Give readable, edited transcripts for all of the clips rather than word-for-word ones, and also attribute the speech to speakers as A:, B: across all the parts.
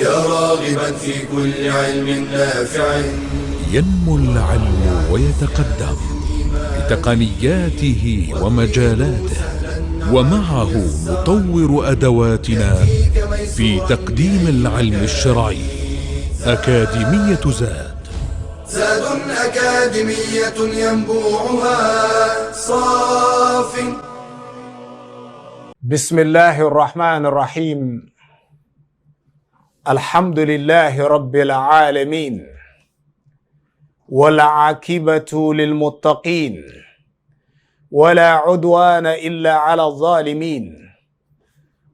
A: يا راغبا في كل علم نافع.
B: ينمو العلم ويتقدم بتقنياته ومجالاته، ومعه نطور أدواتنا في تقديم العلم الشرعي. أكاديمية
A: زاد أكاديمية ينبوعها صاف.
C: بسم الله الرحمن الرحيم. الحمد لله رب العالمين، والعاقبة للمتقين، ولا عدوان إلا على الظالمين،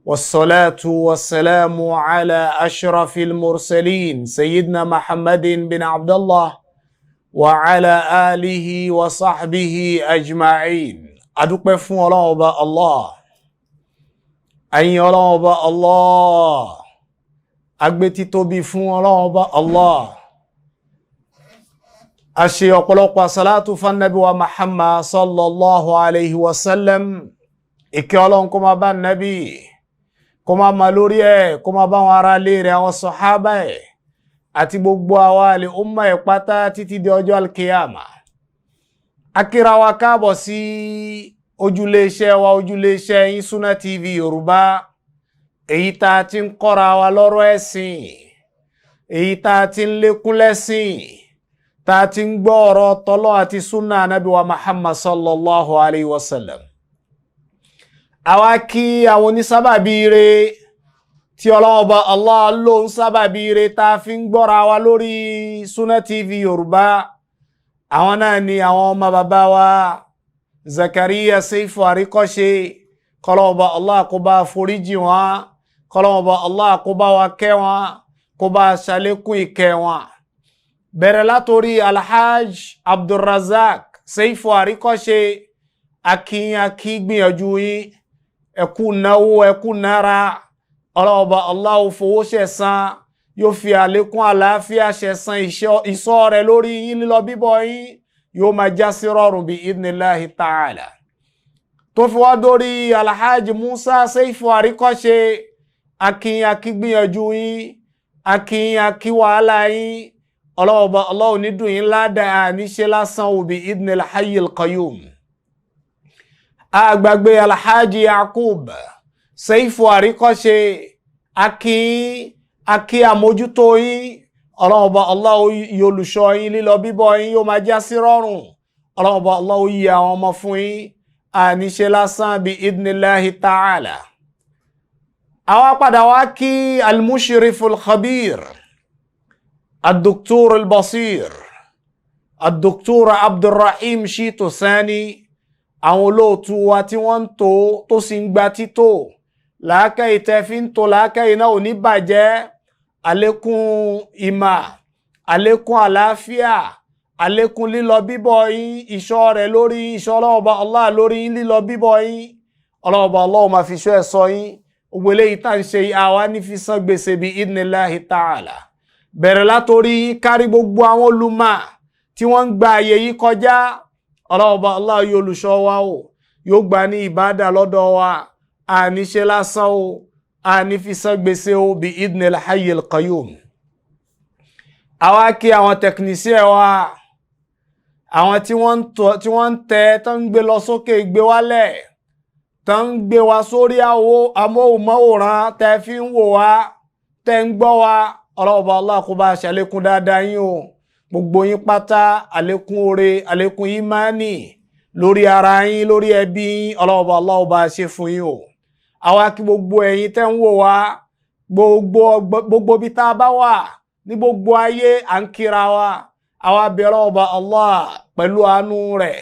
C: والصلاة والسلام على أشرف المرسلين سيدنا محمد بن عبد الله وعلى آله وصحبه أجمعين. أدوك بفون الله أين الله أكبتي توبي فون الله أشي أقلق صلاة فالنبي ومحمد صلى الله عليه وسلم. إكيالون كما بان نبي كما مالوريه كما بان وراليري والصحابة àti gbogbo àwa le umma ìpátá títí di ọjọ́ alkiyama. Akíra wa káàbọ̀ sí ojúléeṣẹ́ wa, ojúléeṣẹ́ yín Sunna TV Yoruba, èyí tá ti ń kọ́ra wa lọ́rọ̀ ẹ̀sìn, èyí tá ti ń lékún lẹ́sìn, tá ti ń gbọ́ ọ̀rọ̀ t'Ọlọ́hun àti sunna Ànábì wa Muhammad sallallahu alayhi wa sallam. Àwa kí àwọn onísábàbí rẹ̀ tí Ọlọ́hun bá Allah ló ń sábàbí rẹ̀ tá fi ń gbọ́ra wa lórí Sunna TV Yoruba. Àwọn náà ni àwọn ọmọ bàbá wa Zakariya Seifu Àríkọ́ṣe, k'Ọlọ́hun bá Allah kó bá foríjì wọn, k'Ọlọ́hun bá Allah kó bá wa kẹ́ wọn, kó bá ṣàlékún ìkẹ́ wọn. Bẹ̀rẹ̀ látorí Alhaj Abdulrazak Seifu Àríkọ́ṣe, akí gbìyànjú yín, ẹkú náwó ẹkú nára. Ọlọ́hun bá Allah fowó ṣẹ̀san, yóò fi àlékún àlàáfíà ṣẹ̀san ìṣọ́ rẹ̀ lórí yín, lílọ bíbọ̀ yín yóò máa já sí rọrùn bí idhnillahi ta'ala. Tó fi wá dórí Alhaji Musa Seifu Àríkọ́ṣe, akí gbìyànjú yín, akí wàhálà yín. Ọlọ́hun bá Allah ní dùn yín ládàá níṣẹ́ lásán bí idhnil hayyil qayyum. Àgbàgbé Alhaji Yaqub Seifu Àríkọ́ṣe, akí àmójútó yín. Ọlọ́hun bá Allah yóò olùṣọ́ yín, lílọ bíbọ̀ yín yóò máa já sí rọrùn. Ọlọ́hun bá Allah yí àwọn ọmọ fún yín àníṣe lásán bí idhnillahi ta'ala. Àwa padà wá kí al-mushriful khabir الدكتور البصير الدكتور عبد الرحيم شيتو ثاني، àwọn olóòtú wa tí wọ́n tó sì ń gba títò làákàyè tẹ́fí ń tó làákàyè náà ò ní bàjẹ́. Àlékún ìmà, àlékún àlàáfíà, àlékún lílọ bíbọ̀ yín, ìṣọ́ rẹ̀ lórí ìṣọ́ Ọlọ́hun bá Allah lórí lílọ bíbọ̀ yín. Ọlọ́hun bá Allah máa fi ṣọ́ ẹ̀ṣọ́ yín. Gbogbo eléyìí tá ń ṣe àwa ní fi san gbèsè bí idhnillahi ta'ala. Bẹ̀rẹ̀ látorí kárí gbogbo àwọn olùmọ̀ tí wọ́n ń gba àyè yìí kọjá. Ọlọ́hun bá Allah yóò olùṣọ́ wa o, yóò gbà ní ìbádà lọ́dọ̀ wa, àníṣe lásán o, àní fi san gbèsè o bí idhnil hayyil qayyum. Àwa kí àwọn technician wa, àwọn tí wọ́n ń tẹ tán ń gbé lọ sókè gbé wálẹ̀, tán ń gbé wa sórí amóhùnmáwòrán tẹ́ fi ń wò wá, tẹ́ ń gbọ́ wa. Ọlọ́hun bá Allah kó bá ṣàlékún dáadáa yín o, gbogbo yín pátá, àlékún oore, àlékún ìmánì lórí ara yín, lórí ẹbí yín. Ọlọ́hun bá Allah bá ṣe fún yín o. Àwa kí gbogbo ẹ̀yin tẹ́ ń wò wá, gbogbo bí tá bá wà ní gbogbo ayé, à ń kíra wa. Àwa bẹ̀ Ọlọ́hun bá Allah pẹ̀lú àánú rẹ̀,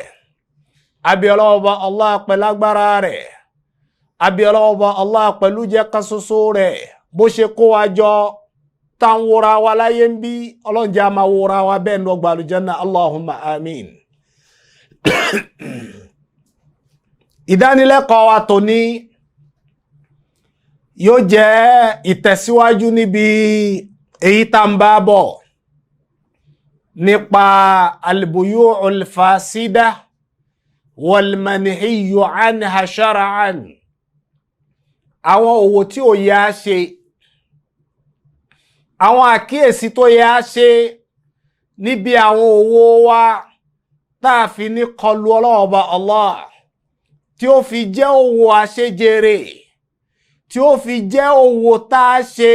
C: a bẹ̀ Ọlọ́hun bá Allah pẹ̀lú agbára rẹ̀, a bẹ̀ Ọlọ́hun bá Allah pẹ̀lú jẹ́ kan ṣoṣo rẹ̀, bó ṣe kó wa jọ tá ń wòra wa láyé ń bí, Ọlọ́run jẹ́ a máa wòra wa bẹ́ẹ̀ ní ọgbà àlùjánnà. Allahumma amin. Ìdánilẹ́kọ̀ọ́ wa tòní yóò jẹ́ ìtẹ̀síwájú níbi èyí tá ń bá bọ̀ nípa al-buyu'ul fasida wal manhiyyu anha shar'an, àwọn òwò tí ó yá ṣe, àwọn àkíyèsí tó yẹ á ṣe níbi àwọn òwò wa tá a fi ní kọlu Ọlọ́run Ọba Allah, tí ó fi jẹ́ òwò àṣejèrè, tí ó fi jẹ́ òwò tá a ṣe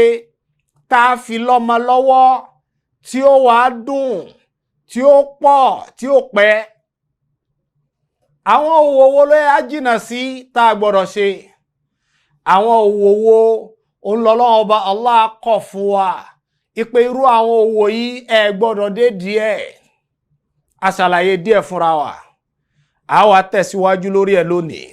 C: tá a fi lọ́mọ lọ́wọ́, tí ó wà dùn, tí ó pọ̀, tí ó pẹ́. Àwọn òwò wo ló yẹ á jìnnà sí tá a gbọ́dọ̀ ṣe? Àwọn òwò wo Ọlọ́run Ọba Allah kọ̀ fún wa ìpè irú àwọn òwò yìí ẹ gbọ́dọ̀ dé díẹ̀. A ṣàlàyé díẹ̀ fúnra wa, a wá tẹ̀síwájú lórí ẹ̀ lónìí.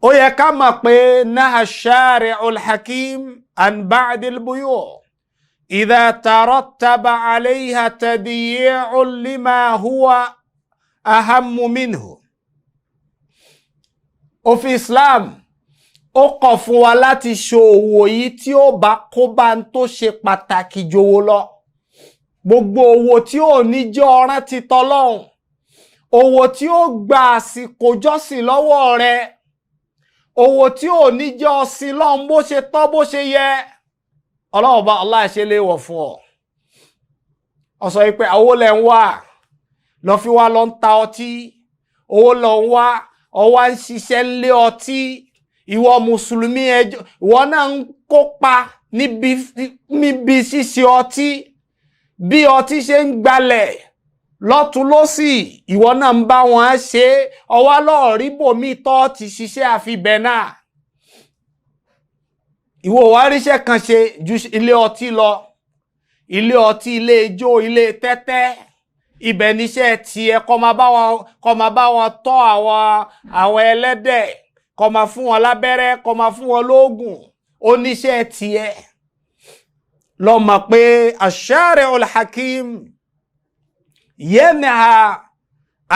C: Ó yẹ ká mọ̀ pé naha ash-shari'ul hakim an ba'dil buyu' idha tarattaba 'alayha tadyi'un lima huwa ahammu minhu. Òfin Islam ó kọ̀ fún wa láti ṣòwò yìí tí ó bá kó bá ń tó ṣe pàtàkì jowó lọ. Gbogbo òwò tí ò ní jẹ́ ọ̀ràn ti t'Ọlọ́hun, òwò tí ó gba àsìkò jọ́sìn lọ́wọ́ rẹ, òwò tí ò ní jẹ́ ọsìn lọ́hun bó ṣe tọ́ bó ṣe yẹ, Ọlọ́run Ọba Allah ṣe léèwọ̀ fún ọ. Ó sọ pé owó lẹ ń wá, lọ fi wá lọ ń ta ọtí, owó lọ ń wá, ó wá ń ṣiṣẹ́ lé ọtí. Ìwọ mùsùlùmí ìwọ náà ń kópa níbi ṣíṣe ọtí. Bí ọtí ṣe ń gbalẹ̀ lọ́tún lósì, ìwọ náà ń bá wọn ṣe, ó wá lọ rí bòmí tó ti ṣiṣẹ́ àfibẹ̀ náà. Ìwọ wá ríṣẹ́ kan ṣe ju ilé ọtí lọ. Ilé ọtí, ilé ijó, ilé tẹ́tẹ́, ibẹ̀ níṣẹ́ tiẹ̀ kó máa bá wọn tọ́ àwọn ẹlẹ́dẹ̀, kó máa fún wọn lábẹ́rẹ́, kó máa fún wọn lóògùn. Oníṣẹ́ tiẹ̀. Lọ mọ̀ pé ash-shari'ul hakim yanha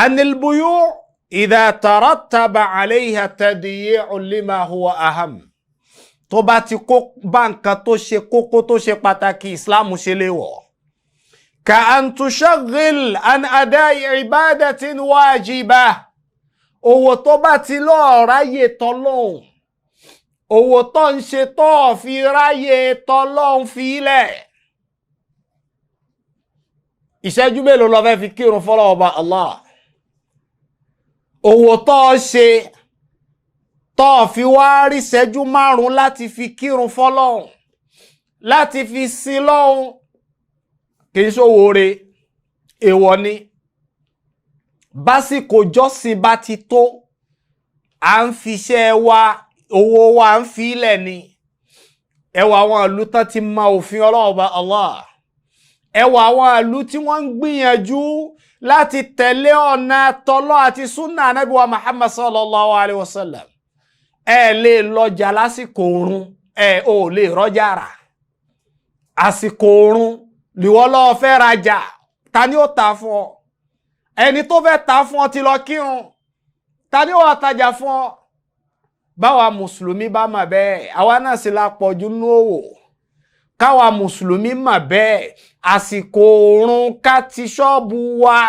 C: anil buyu' idha tarattaba 'alayha tadyi'un lima huwa aham. Tó bá ti kó bá nǹkan tó ṣe kókó tó ṣe pàtàkì, Islam ṣe léwọ̀. Ka an tushaghil an ada'i ibadatin wajibah. Òwò tó bá ti lọ́ọ́ ráyè t'Ọlọ́hun, òwò tó ń ṣe tó fi ráyè t'Ọlọ́hun fi ilẹ̀. Ìṣẹ́jú mélòó ló fẹ́ fi kírun f'Ọlọ́hun Ọba Allah? Òwò tó ṣe tó fi wá rí ìṣẹ́jú 5 láti fi kírun f'Ọlọ́hun, láti fi sin lọ́hun, kì í ṣòwò rẹ̀, èèwọ̀ ni. Básìkò jọ́sìn bá ti tó, à ń fiṣẹ́ wa, owó wa ń fi ilẹ̀ ni. Ẹ wo àwọn ìlú tán ti mọ òfin Ọlọ́run Ọba Allah. Ẹ wo àwọn ìlú tí wọ́n ń gbìyànjú láti tẹ̀lé ọ̀nà t'Ọlọ́ àti Sunna Ànábì wa Muhammad sallallahu alaihi wasallam. Ẹ lè lọ́jà lásìkò oorun, ẹ ò lè rọ́jà rà. Àsìkò oorun lìwọ́ lọ fẹ́ rajà, ta ni ó ta fún ọ? Ẹni tó fẹ́ ta fún ọ ti lọ kírun, ta ni ó wá tajà fún ọ? Báwa mùsùlùmí bá mà bẹ́ẹ̀, àwa náà sì la pọ̀jù nínú òwò. Káwa mùsùlùmí mà bẹ́ẹ̀, àsìkò oorun ká ti ṣọ́ọ̀bù wa,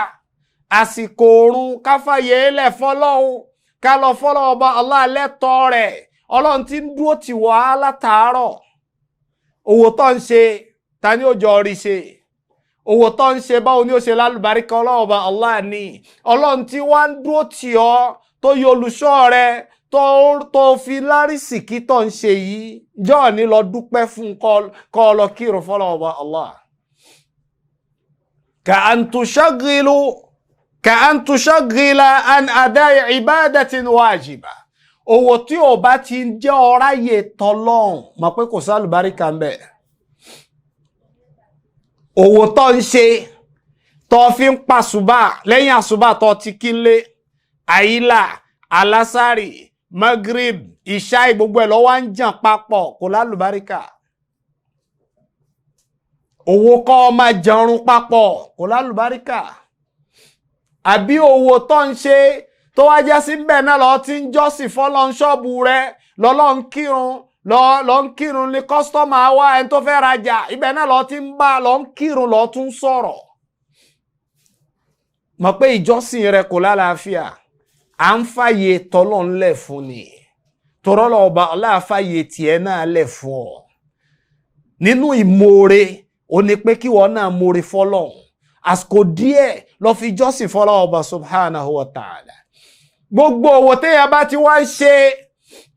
C: àsìkò oorun ká fàyè lẹ̀ f'Ọlọ́hun, ká lọ f'Ọlọ́hun Ọba Allah lẹ́tọ̀ọ́ rẹ̀. Ọlọ́run ti ń dúró tì wá látàárọ̀. Òwò tó ń ṣe, ta ni ó jọ rí ṣe? Òwò tó ń ṣe báwo ni ó ṣe lálùbáríkà Ọlọ́run Ọba Allah ni. Ọlọ́run tí wá ń dúró tì ọ́, tó yọ olùṣọ́ rẹ, tó fi lárísìkí tó ń ṣe yìí, jọ́ọ̀ ní lọ dúpẹ́ fún kọ́ lọ kírun f'Ọlọ́run Ọba Allah. Ka an tushaghila an ada'i ibadatin wajiba. Òwò tí ò bá ti jẹ́ ọ̀ráyè t'Ọlọ́hun, mọ̀ pé kò sálùbáríkà ń bẹ. Òwò tó ń ṣe tó fi ń pàṣùbà, lẹ́yìn àṣùbà tó ti kílé, àyílà, alásàrì, magrib, ìṣáì, gbogbo ẹ̀ ló wá ń jàn papọ̀, kò lálùbáríkà. Òwò kó máa jẹun papọ̀, kò lálùbáríkà. Àbí òwò tó ń ṣe tó wá jẹ́ sí bẹ́ẹ̀ náà lọ ti ń jọ́sìn f'Ọlọ́hun ṣọ́ọ̀bù rẹ, lọ ń kírun ní kọ́sítọ́mà wá, ẹni tó fẹ́ rajà, ibẹ̀ náà lọ ti ń bá lọ ń kírun, lọ tún sọ̀rọ̀. Mọ̀ pé ìjọ́sìn rẹ kò lálàáfíà. À ń fàyè t'Ọlọ́hun lẹ̀ fún ni. Torọ́ Ọlọ́hun Ọba Allah fàyè tiẹ̀ náà lẹ̀ fún ọ. nínú ìmoore ó ní pé kí wọ́n náà moore fọ́lọ́run àsìkò díẹ̀ lọ fi jọ́sìn fọ́lọ́run ọba subhanahu wa ta'ala. Gbogbo òwò téèyàn bá ti wá ń ṣe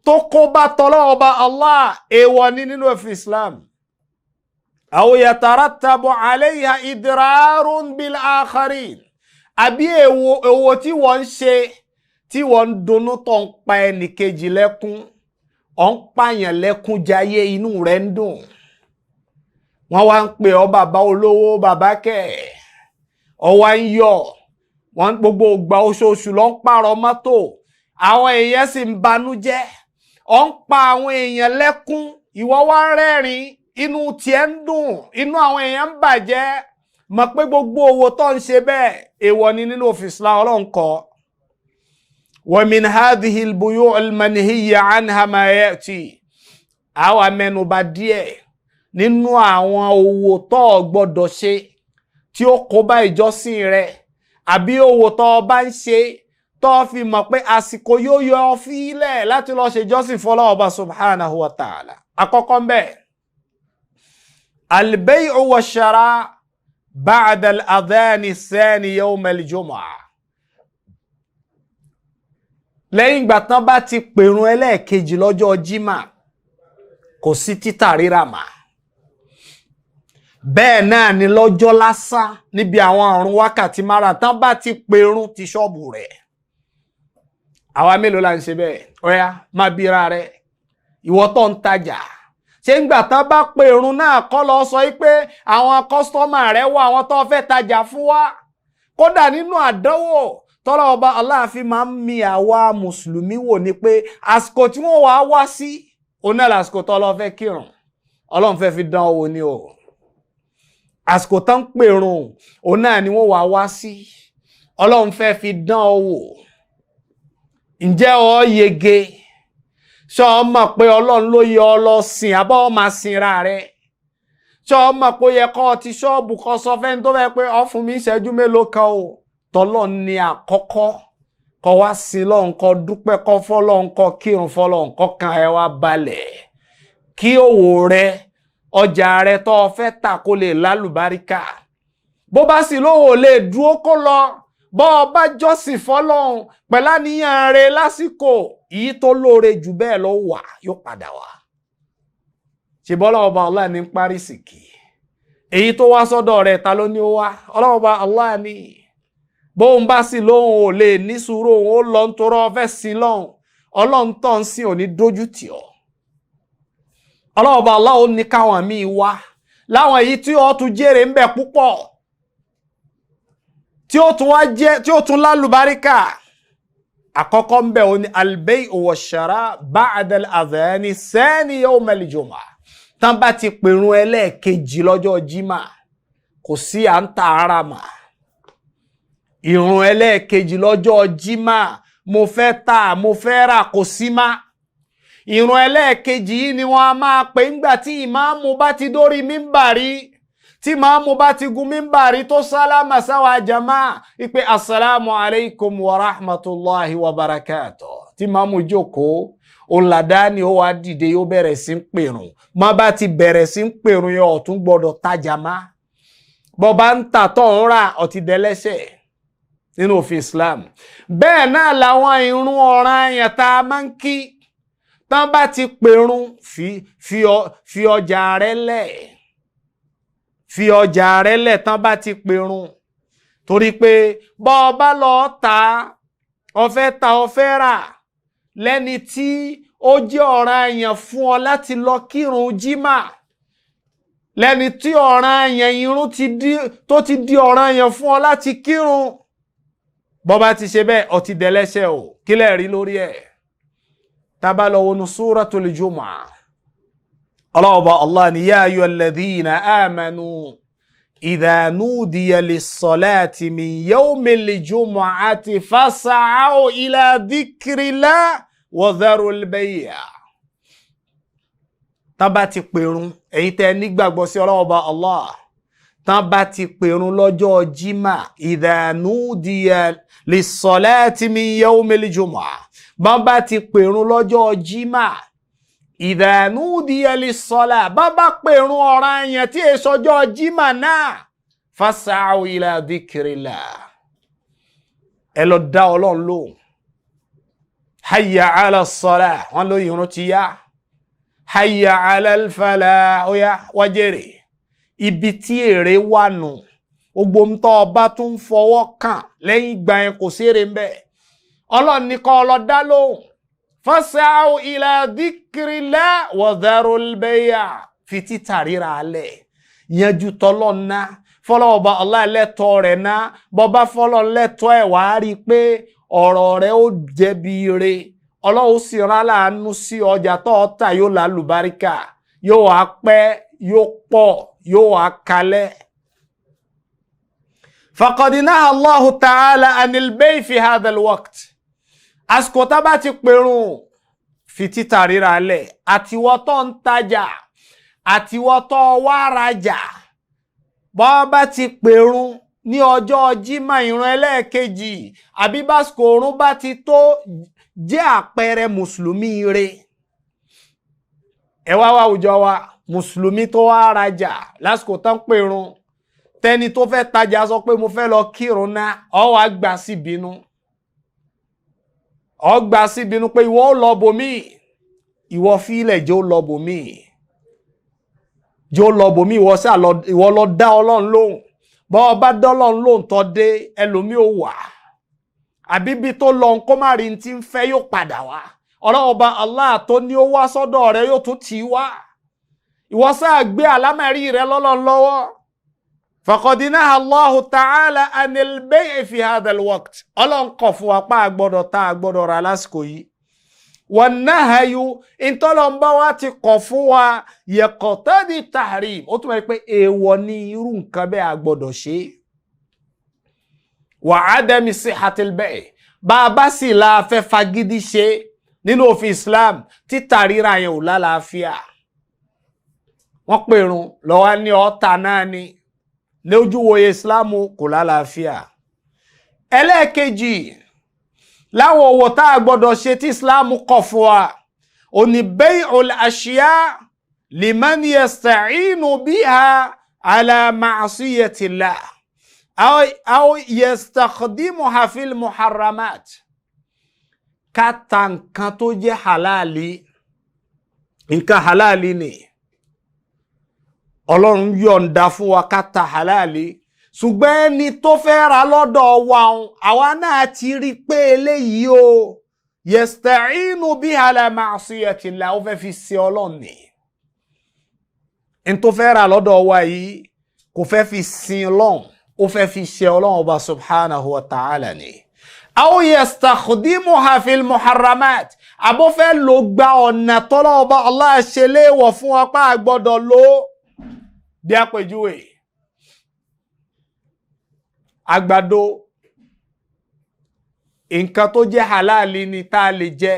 C: tó kó bá tọ́lọ́run ọba Allah èèwọ̀ ní nínú òfin Islam. Aw yatarattabu alayha idrarun bil akharin, àbí èwo tí wọ́n ń ṣe tí wọ́n ń dunnú tó ń pa ẹnìkejì lẹ́kún, ọ̀ ń pààyàn lẹ́kún jayé inú rẹ̀ ń dùn. Wọ́n wá ń pè ọ́ bàbá olówó, bàbá kẹ̀, ọ wá ń yọ̀, wọ́n gbogbo ìgbà oṣooṣù ló ń pààrọ̀ mọ́tò, àwọn èèyàn sì ń banújẹ́, ọ̀ ń pa àwọn èèyàn lẹ́kún, ìwọ wá ń rẹ́rìn, inú tiẹ̀ ń dùn, inú àwọn èèyàn ń bàjẹ́. Mọ̀ pé gbogbo owó tó ń ṣe bẹ́ẹ̀ èèwọ̀ ni nínú òfin Islam Ọlọ́run kọ́. Wa min hadhihi al-buyu' al-manhiyya anha ma ya'ti. Àwa mẹ́nubà díẹ̀ nínú àwọn owó tó gbọ́dọ̀ ṣe tí ó kó bá ìjọsìn rẹ̀, àbí owó tó bá ń ṣe tó fi mọ̀ pé àsìkò yóò yọ ọ́ fílẹ̀ láti lọ ṣe ìjọsìn fọ́lọ́run ọba subhanahu wa ta'ala. Àkọ́kọ́ ńbẹ̀, al-bay'u wash-shara' ba'da al-adhan ath-thani yawm al-jumu'ah. Lẹ́yìn ìgbà tán bá ti pèrun ẹlẹ́ẹ̀kejì lọ́jọ́ jímà, kò sí títà rírà mà. Bẹ́ẹ̀ náà ni lọ́jọ́ lásán níbi àwọn àrùn wákàtí mara tán bá ti pèrun ti ṣọ́ọ̀bù rẹ̀. Àwa mélòó la ń ṣe bẹ́ẹ̀? Ọ̀yá má bira rẹ̀, ìwọ tó ń tajà. Ṣé ń gbà tán bá pèrun náà kọ́ lọ sọ pé àwọn kọ́sítọ́mà rẹ̀ wà, àwọn tó fẹ́ tajà fún wa? Kódà nínú àdánwò tọ́lọ́ ọba Allah fi máa ń mi àwa mùsùlùmí wò ni pé àsìkò tí wọ́n wá sí òun náà lásìkò tọ́lọ́ fẹ́ kírun. Ọlọ́run fẹ́ fi dán owó ni o. Àsìkò tán pèrun òun náà ni wọ́n wá sí. Ọlọ́run fẹ́ fi dán owó. Ǹjẹ́ o yege? Ṣé o mọ̀ pé Ọlọ́run ló yẹ ọ lọ sìn, àbọ̀ ọ máa sinra rẹ̀? Ṣé o mọ̀ pé ó yẹ kọ́ ti ṣọ́ọ̀bù kan sọ fẹ́ni tó fẹ́ pé ọ fún mi ìṣẹ́jú mélòó kan o? Tọ́lọ́run ni àkọ́kọ́, kọ́ wá sí lọ́run, kọ́ dúpẹ́, kọ́ fọ́lọ́run, kọ́ kírun fọ́lọ́run, kọ́ kan ẹ wá balẹ̀. Kí òwò rẹ, ọjà rẹ tó fẹ́ tà kó lè lálùbáríkà. Bó bá sì lówó lè dúró kó lọ, bọ́ ọ bá jọ́sìn fọ́lọ́run pẹ̀lú àníyàn rẹ lásìkò, èyí tó lóore jù bẹ́ẹ̀ lọ wà yóò padà wá. Ṣé bọ́lá ọba Allah ní parí sìkì? Èyí tó wá sọ́dọ̀ rẹ̀ ta ló ní ó wá? Ọlọ́run ọba Allah ní. Bóun bá sì lóhun ò lè ní sùúrù, òun ó lọ ń torọ ọfẹ́ sí lọ́hun, Ọlọ́run tó ń sìn ò ní dójú tì ọ́. Ọlọ́run ọba Allah ó ní káwọn míì wá láwọn èyí tí ó tún jèrè ń bẹ púpọ̀, tí ó tún wá jẹ́, tí ó tún lálùbáríkà. Àkọ́kọ́ ń bẹ ó ní al-bay'u wash-shara' ba'da al-adhan ath-thani yawm al-jumu'ah. Tán bá ti pèrun ẹlẹ́ẹ̀kejì lọ́jọ́ jímà, kò sí à ń ta ara mà. Ìrun ẹlẹ́ẹ̀kejì lọ́jọ́ jímà, mo fẹ́ tà, mo fẹ́ rà, kò sí má. Ìrun ẹlẹ́ẹ̀kejì yìí ni wọ́n a máa pè ńgbà tí ìmáàmù bá ti dórí mímbàrí, tí ìmáàmù bá ti gun mímbàrí tó sálámà sáwà jama ìpé assalamu alaikum wa rahmatullahi wa barakatuh. Tí ìmáàmù jókòó, òǹlàdáni ó wá dìde, yóò bẹ̀rẹ̀ sí ń pèrun. Má bá ti bẹ̀rẹ̀ sí ń pèrun yẹn, ó tún gbọ́dọ̀ tajà má. Bó bá ń tà tó ń rà, ó ti dẹlẹ́ṣẹ̀ nínú òfin Islam. Bẹ́ẹ̀ náà làwọn ìrun ọ̀ranyàn tá a máa ń kí, tán bá ti pèrun, fi ọjà rẹ̀ lẹ̀, fi ọjà rẹ̀ lẹ̀ tán bá ti pèrun. Torí pé bọ́ ọ bá lọ ta, ó fẹ́ rà lẹ́ni tí ó jẹ́ ọ̀ranyàn fún ọ láti lọ kírun jímà, lẹ́ni tí ọ̀ranyàn irun tó ti di ọ̀ranyàn fún ọ láti kírun. Bọ́ bá ti ṣe bẹ́ẹ̀, ó ti dẹlẹ́ṣẹ̀ o. Kí lẹ rí lórí ẹ̀? Tá bá lọ wọnú Suratul Jumu'ah. Allah ní ya ayyuhalladhina amanu idha nudiya lis-salati min yawmil jumu'ati fas'aw ila dhikrillah wa dharul bay'a. Tá bá ti pèrun, ẹ̀yin tẹ́ nígbàgbọ́ sí Allah, tán bá ti pèrun lọ́jọ́ jímà, idha nudiya lis-salati min yawmil jumu'ah, bọ́n bá ti pèrun lọ́jọ́ jímà, idha nudiya lis-salah bàbá pèrún ọ̀ranyàn tí è sọjọ́ jímà náà fas'au ila dhikrillah ẹ lọ dá Ọlọ́run lóhùn. hayya ala as-salah wọ́n ló ìrun ti yá. hayya ala al-falah ó yá wájèrè. ibi tí èrè wà nù gbogbo ń tọ́ ọba tún fọwọ́ kàn lẹ́yìn ìgbà yẹn kò sí èrè ń bẹ̀. Ọlọ́run ní kó lọ dá lóhùn. fas'au ila dhikrillah wa dharul bay' fi títà ríra alẹ̀ yanjú tọ́lọ́run náà fọlọ́ọ̀bá Allah lẹ́tọ́ rẹ̀ náà bọ́bá fọlọ́ lẹ́tọ́ ẹ̀ wá rí i pé ọ̀rọ̀ rẹ̀ ó jẹ̀bi ire Ọlọ́run sì rán láàánú sí ọjà tó ọ̀tà yóò lálùbáríkà yóò wá pẹ́ yóò pọ̀ yóò wá kalẹ̀. faqad naha Allahu ta'ala anil bay' fi hadha al-waqt àsìkò tá bá ti pèrún fi títà ríra alẹ̀ àtiwọ́ tó ń tajà àtiwọ́ tó wá rajà bọ́ bá ti pèrún ní ọjọ́ jímà ìrun ẹlẹ́ẹ̀kejì àbí básìkò òrùn bá ti tó jẹ́ àpẹẹrẹ mùsùlùmí ire. ẹ wá wá àwùjọ wa mùsùlùmí tó wá rajà lásìkò tán pèrún tẹni tó fẹ́ tajà sọ pé mo fẹ́ lọ kírun náà ọ wá gbà sí bínú. ọ gbà sí bínú pé ìwọ ó lọ bòmí ìwọ fílẹ̀ jẹ́ ó lọ bòmí. jẹ́ ó lọ bòmí ìwọ lọ dá Ọlọ́run lóhùn. bọ́ ọba dọ́lọ́run lóhùn tó dé ẹlòmí ò wà àbíbí tó lọ kó má rí ti ń fẹ́ yóò padà wá Ọlọ́run ọba Allah tó ní ó wá sọ́dọ̀ rẹ yóò tún tì í wá ìwọ sáà gbé àlámẹ̀rí rẹ lọ́lọ́run lọ́wọ́. faqad naha Allahu ta'ala anil bay' fi hadha al-waqt Ọlọ́run kọ̀ fún wa pa àgbọ̀dọ̀ tá àgbọ̀dọ̀ rà lásìkò yìí. wan nahyu ìtọ́lọ́mbá wa ti kọ̀ fún wa yaqtadi tahrim ó túnmọ̀ pé èèwọ̀ ní irú nǹkan bẹ́ẹ̀ àgbọ̀dọ̀ ṣe. wa adami sihhatil bay' bá a bá sì la fẹ́ fagídí ṣe nínú òfin Islam títà ríra yẹn ò lálàáfíà. wọ́n pèrún lọ́wọ́ ní ọ̀tá náà ni lójú wòye Islam kò lálàáfíà. ẹlẹ́ẹ̀kejì láwọn owó tá a gbọ́dọ̀ ṣe tí Islam kọ̀ fún wa ó ní bay'ul ashya' liman yasta'inu biha ala ma'siyatillah aw yastakhdimuha fil muharramat. ká ta nǹkan tó jẹ́ halali nǹkan halali ni Ọlọ́run yọ̀ǹda fún wa ká ta halali ṣùgbọ́n ẹni tó fẹ́ ra lọ́dọ̀ wa àwa náà ti rí pé eléyìí o yasta'inu biha ala ma'siyatillah ó fẹ́ fi ṣe Ọlọ́run ni. ẹni tó fẹ́ ra lọ́dọ̀ wa yìí kò fẹ́ fi sin Ọlọ́run ó fẹ́ fi ṣe Ọlọ́run ọba subhanahu wa ta'ala ni. aw yastakhdimuha fil muharramat àbó fẹ́ lò gba ọ̀nà tọ́lọ́ ọba Allah ṣe léèwọ̀ fún wa pa àgbọ́dọ̀ lò bí àpèjúwe. àgbàdo nǹkan tó jẹ́ halali ni tá a lè jẹ.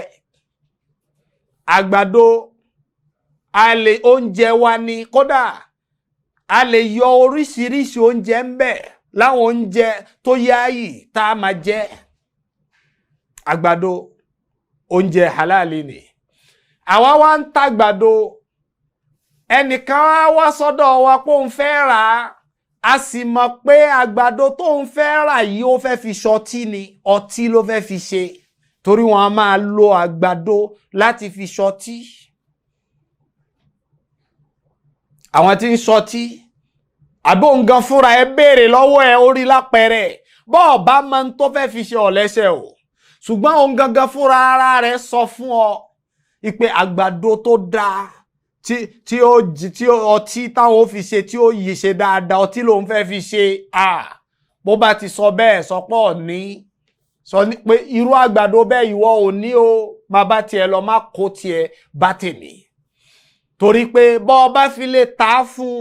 C: àgbàdo oúnjẹ wa ni kódà a lè yọ oríṣiríṣi oúnjẹ ń bẹ láwọn oúnjẹ tó yáàyì tá a máa jẹ. àgbàdo oúnjẹ halali ni. àwa wá ń tàgbàdo ẹnìkan wá sọ́dọ̀ wa pé òun fẹ́ rà á a sì mọ̀ pé àgbàdo tó ń fẹ́ rà yìí ó fẹ́ fi ṣọtí ni ọtí ló fẹ́ fi ṣe torí wọn a máa lo àgbàdo láti fi ṣọtí. àwọn tí ń ṣọtí àbó nǹkan fúnra ẹ béèrè lọ́wọ́ ẹ orí lápẹẹrẹ bọ́ọ̀ bá máa ń tó fẹ́ fi ṣe ọ̀lẹ́sẹ̀ o ṣùgbọ́n òun gangan fúnra ara rẹ̀ sọ fún ọ ìpè àgbàdo tó dáa tí ọtí táwọn ó fi ṣe tí ó yìí ṣe dáadáa ọtí lòun fẹ́ fi ṣe bó bá ti sọ bẹ́ẹ̀ sọ pọ̀ ní sọ pé irú àgbàdo bẹ́ẹ̀ ìwọ ò ní o má bá tiẹ̀ lọ má kó tiẹ̀ bá tèmi torí pé bọ́ ọ bá fi lè ta fún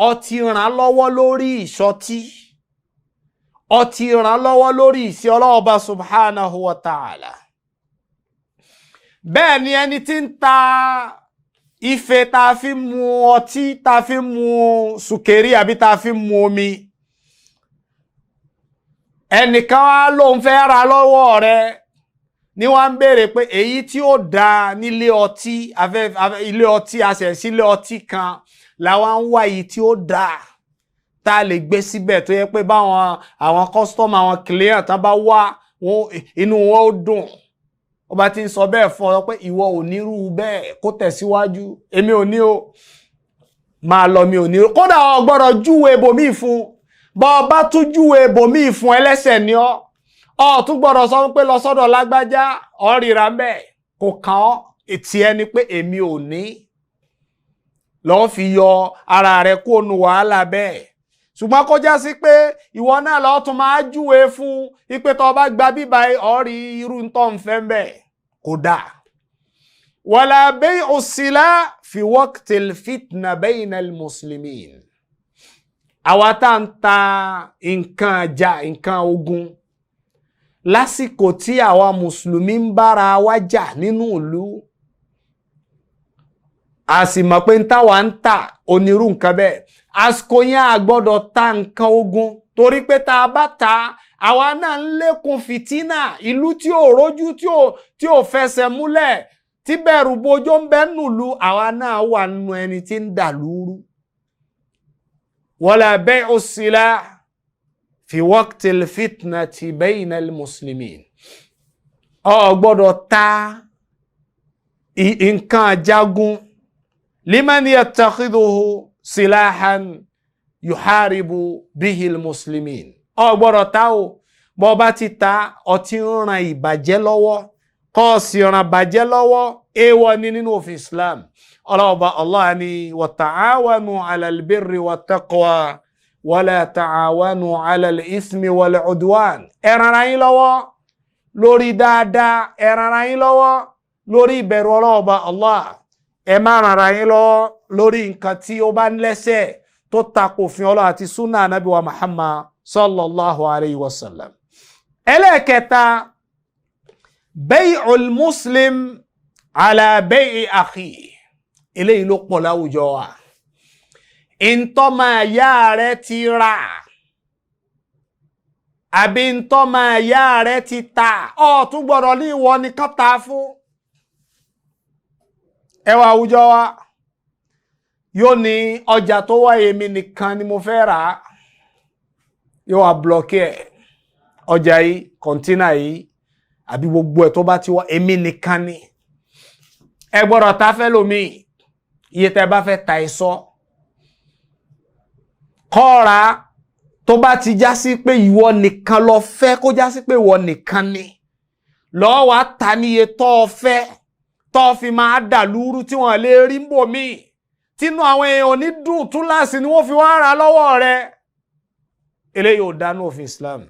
C: ọtí ràn lọ́wọ́ lórí ìṣọtí ọtí ràn lọ́wọ́ lórí ìṣe Ọlọ́hun Ọba subhanahu wa ta'ala. bẹ́ẹ̀ ni ẹni tí ń ta ife tá a fi mu ọtí tá a fi mu sùkèrí àbí tá a fi mu omi ẹnìkan wá lóun fẹ́ ra lọ́wọ́ rẹ ní wọ́n ń béèrè pé èyí tí ó dá nílé ọtí ilé ọtí àṣẹ̀sí ilé ọtí kan làwọn ń wá èyí tí ó dá tá a lè gbé síbẹ̀ tó yẹ pé báwọn àwọn customer àwọn client tán bá wá inú wọn ó dùn. Ó bá ti ń sọ bẹ́ẹ̀ fún ọ pé ìwọ ò nírú bẹ́ẹ̀ kó tẹ̀síwájú, èmi ò ní o máa lọ, mi ò ní o. Kódà o gbọ́dọ̀ júwe ibòmíì fún, bọ́ ọ bá tún júwe ibòmíì fún ẹlẹ́ṣẹ̀ ni ọ́. Ọ tún gbọ́dọ̀ sọ pé lọ sọ́dọ̀ lágbájá ọ ríra bẹ́ẹ̀ kò kàn ọ́, ètí ẹni pé èmi ò ní. Lọ́ fi yọ ara rẹ kó nu wàhálà bẹ́ẹ̀. Ṣùgbọ́n kó já sí pé ìwọ náà lọ tún máa júwe fún ipe tó bá gba bíbá ọ rí irú tó ń fẹ́ bẹ́ẹ̀ kò dáa. Wala bay'u silah fi waqtil fitna bayna al-muslimin. Àwa tá ń ta nǹkan àjà, nǹkan ogun lásìkò tí àwa mùsùlùmí ń bára wa jà nínú ìlú, a sì mọ̀ pé ń táwa ń tà onírú nǹkan bẹ́ẹ̀. Àsìkò yẹn a gbọ́dọ̀ ta nǹkan ogun torí pé tá a bá ta àwa náà ń lékun fìtínà, ìlú tí ò rójú tí ò fẹsẹ̀ múlẹ̀, tí bẹ̀rù bojó ń bẹ nùlú, àwa náà wà nínú ẹni tí ń dà lúrú. Wala bay'u silah fi waqtil fitnati bayna al-muslimin. Ọ gbọ́dọ̀ ta nǹkan ajagun liman yattakhidhuhu silahan yuharibu bihi al-muslimin. Ọ gbọ́dọ̀ ta o, bó bá ti ta ọtí ń ran ìbàjẹ́ lọ́wọ́, kó sì ran ìbàjẹ́ lọ́wọ́, èèwọ̀ ni nínú òfin Islam. Allah ni wa ta'awanu 'ala al-birri wat-taqwa wala ta'awanu 'ala al-ithmi wal-'udwan. Ẹ ran ara yín lọ́wọ́ lórí dáadáa, ẹ ran ara yín lọ́wọ́ lórí ìbẹ̀rù Allah. Ẹ má ran ara yín lọ́wọ́ lórí nǹkan tí ó bá ń lẹ́sẹ̀ tó tako òfin Allah àti Sunna Nabi wa Muhammad sallallahu alayhi wa sallam. Ẹlẹ́kẹta, bay'ul muslim ala bay'i akhi. Eléyìí ló pọ̀ láwùjọ wa. Ìntọ́mọ ìyá rẹ̀ ti rà àbí ìntọ́mọ ìyá rẹ̀ ti tà, ó tún gbọ́dọ̀ ní ìwọ nìkan ta fún. Ẹ wá àwùjọ wa yóò ní ọjà tó wá èmi nìkan ni mo fẹ́ rà, yóò wá blọkì ẹ̀. Ọjà yìí, kọ̀ntínà yìí àbí gbogbo ẹ̀ tó bá ti wá èmi nìkan ni. Ẹ gbọ́dọ̀ ta fẹ́ lómi, iye tẹ́ bá fẹ́ ta ìsọ kọ́ra tó bá ti já sí pé ìwọ nìkan lọ fẹ́, kó já sí pé ìwọ nìkan ni, lọ́ọ́ wá ta ní iye tó fẹ́, tó fi máa dà lúrú tí wọ́n lè rí mbò míì, tínú àwọn èèyàn ní dùn túláàsì ni wọ́n fi wá ra lọ́wọ́ rẹ̀. Eléyìí ò dánú òfin Islam.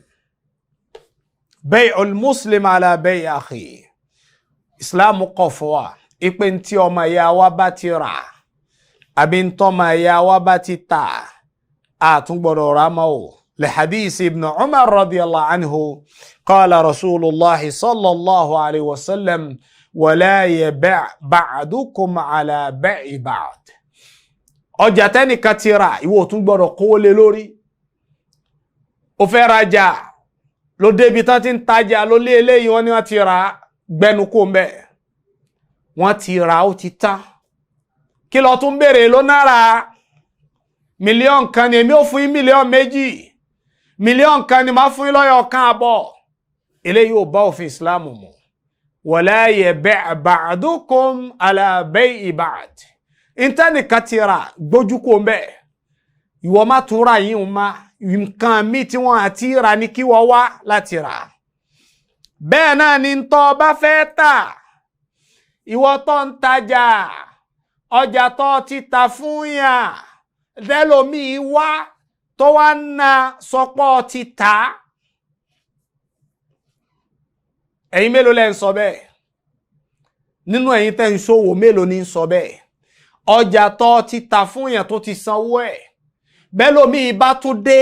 C: Bay'ul muslim ala bay'i akhi. Islam kọ̀ fún wa ipe tí ọmọ ìyá wa bá ti rà àbí ntọ́mọ ìyá wa bá ti tà àtún gbọ́dọ̀ rà mọ́ o. Li hadith ibn Umar radiyallahu anhu qala rasulullah sallallahu alayhi wa sallam wala yabi' ba'dukum ala bay'i ba'd. Ọjà tẹ́nìkan ti rà ìwọ tún gbọ́dọ̀ kówó lé lórí. Ó fẹ́ rajà ló débi tán ti ń tajà ló lé eléyìí wọ́n ní wọ́n ti rà, gbẹnu kó mbẹ́. Wọ́n ti rà ó ti tán. Kí ló tún béèrè ló náírà? Mílíọ̀nù kan ni èmi ò fún yín mílíọ̀nù méjì. Mílíọ̀nù kan ni máa fún yín lọ́yọ̀ kan àbọ̀. Eléyìí ò bá òfin Islam mu. Wala yabi' ba'dukum ala bay'i ba'd. Ìntẹ́nìkan ti rà gbójú kó mbẹ́. Ìwọ má tún rà yín o má. Nǹkan mi tí wọ́n àti rà ní kí wọ́n wá láti rà. Bẹ́ẹ̀ náà ni ntọ́ bá fẹ́ tà. Ìwọ tó ń tajà, ọjà tó ti tà fún yàn, lẹ́lòmí wá tó wá na sọpọ̀ ti tà. Ẹ̀yin mélòó lẹ́ ń sọ bẹ́ẹ̀? Nínú ẹ̀yin tẹ́ ń ṣòwò mélòó ní ń sọ bẹ́ẹ̀? Ọjà tó ti tà fún yàn tó ti sanwó ẹ̀. Bẹ́lòmí bá tún dé,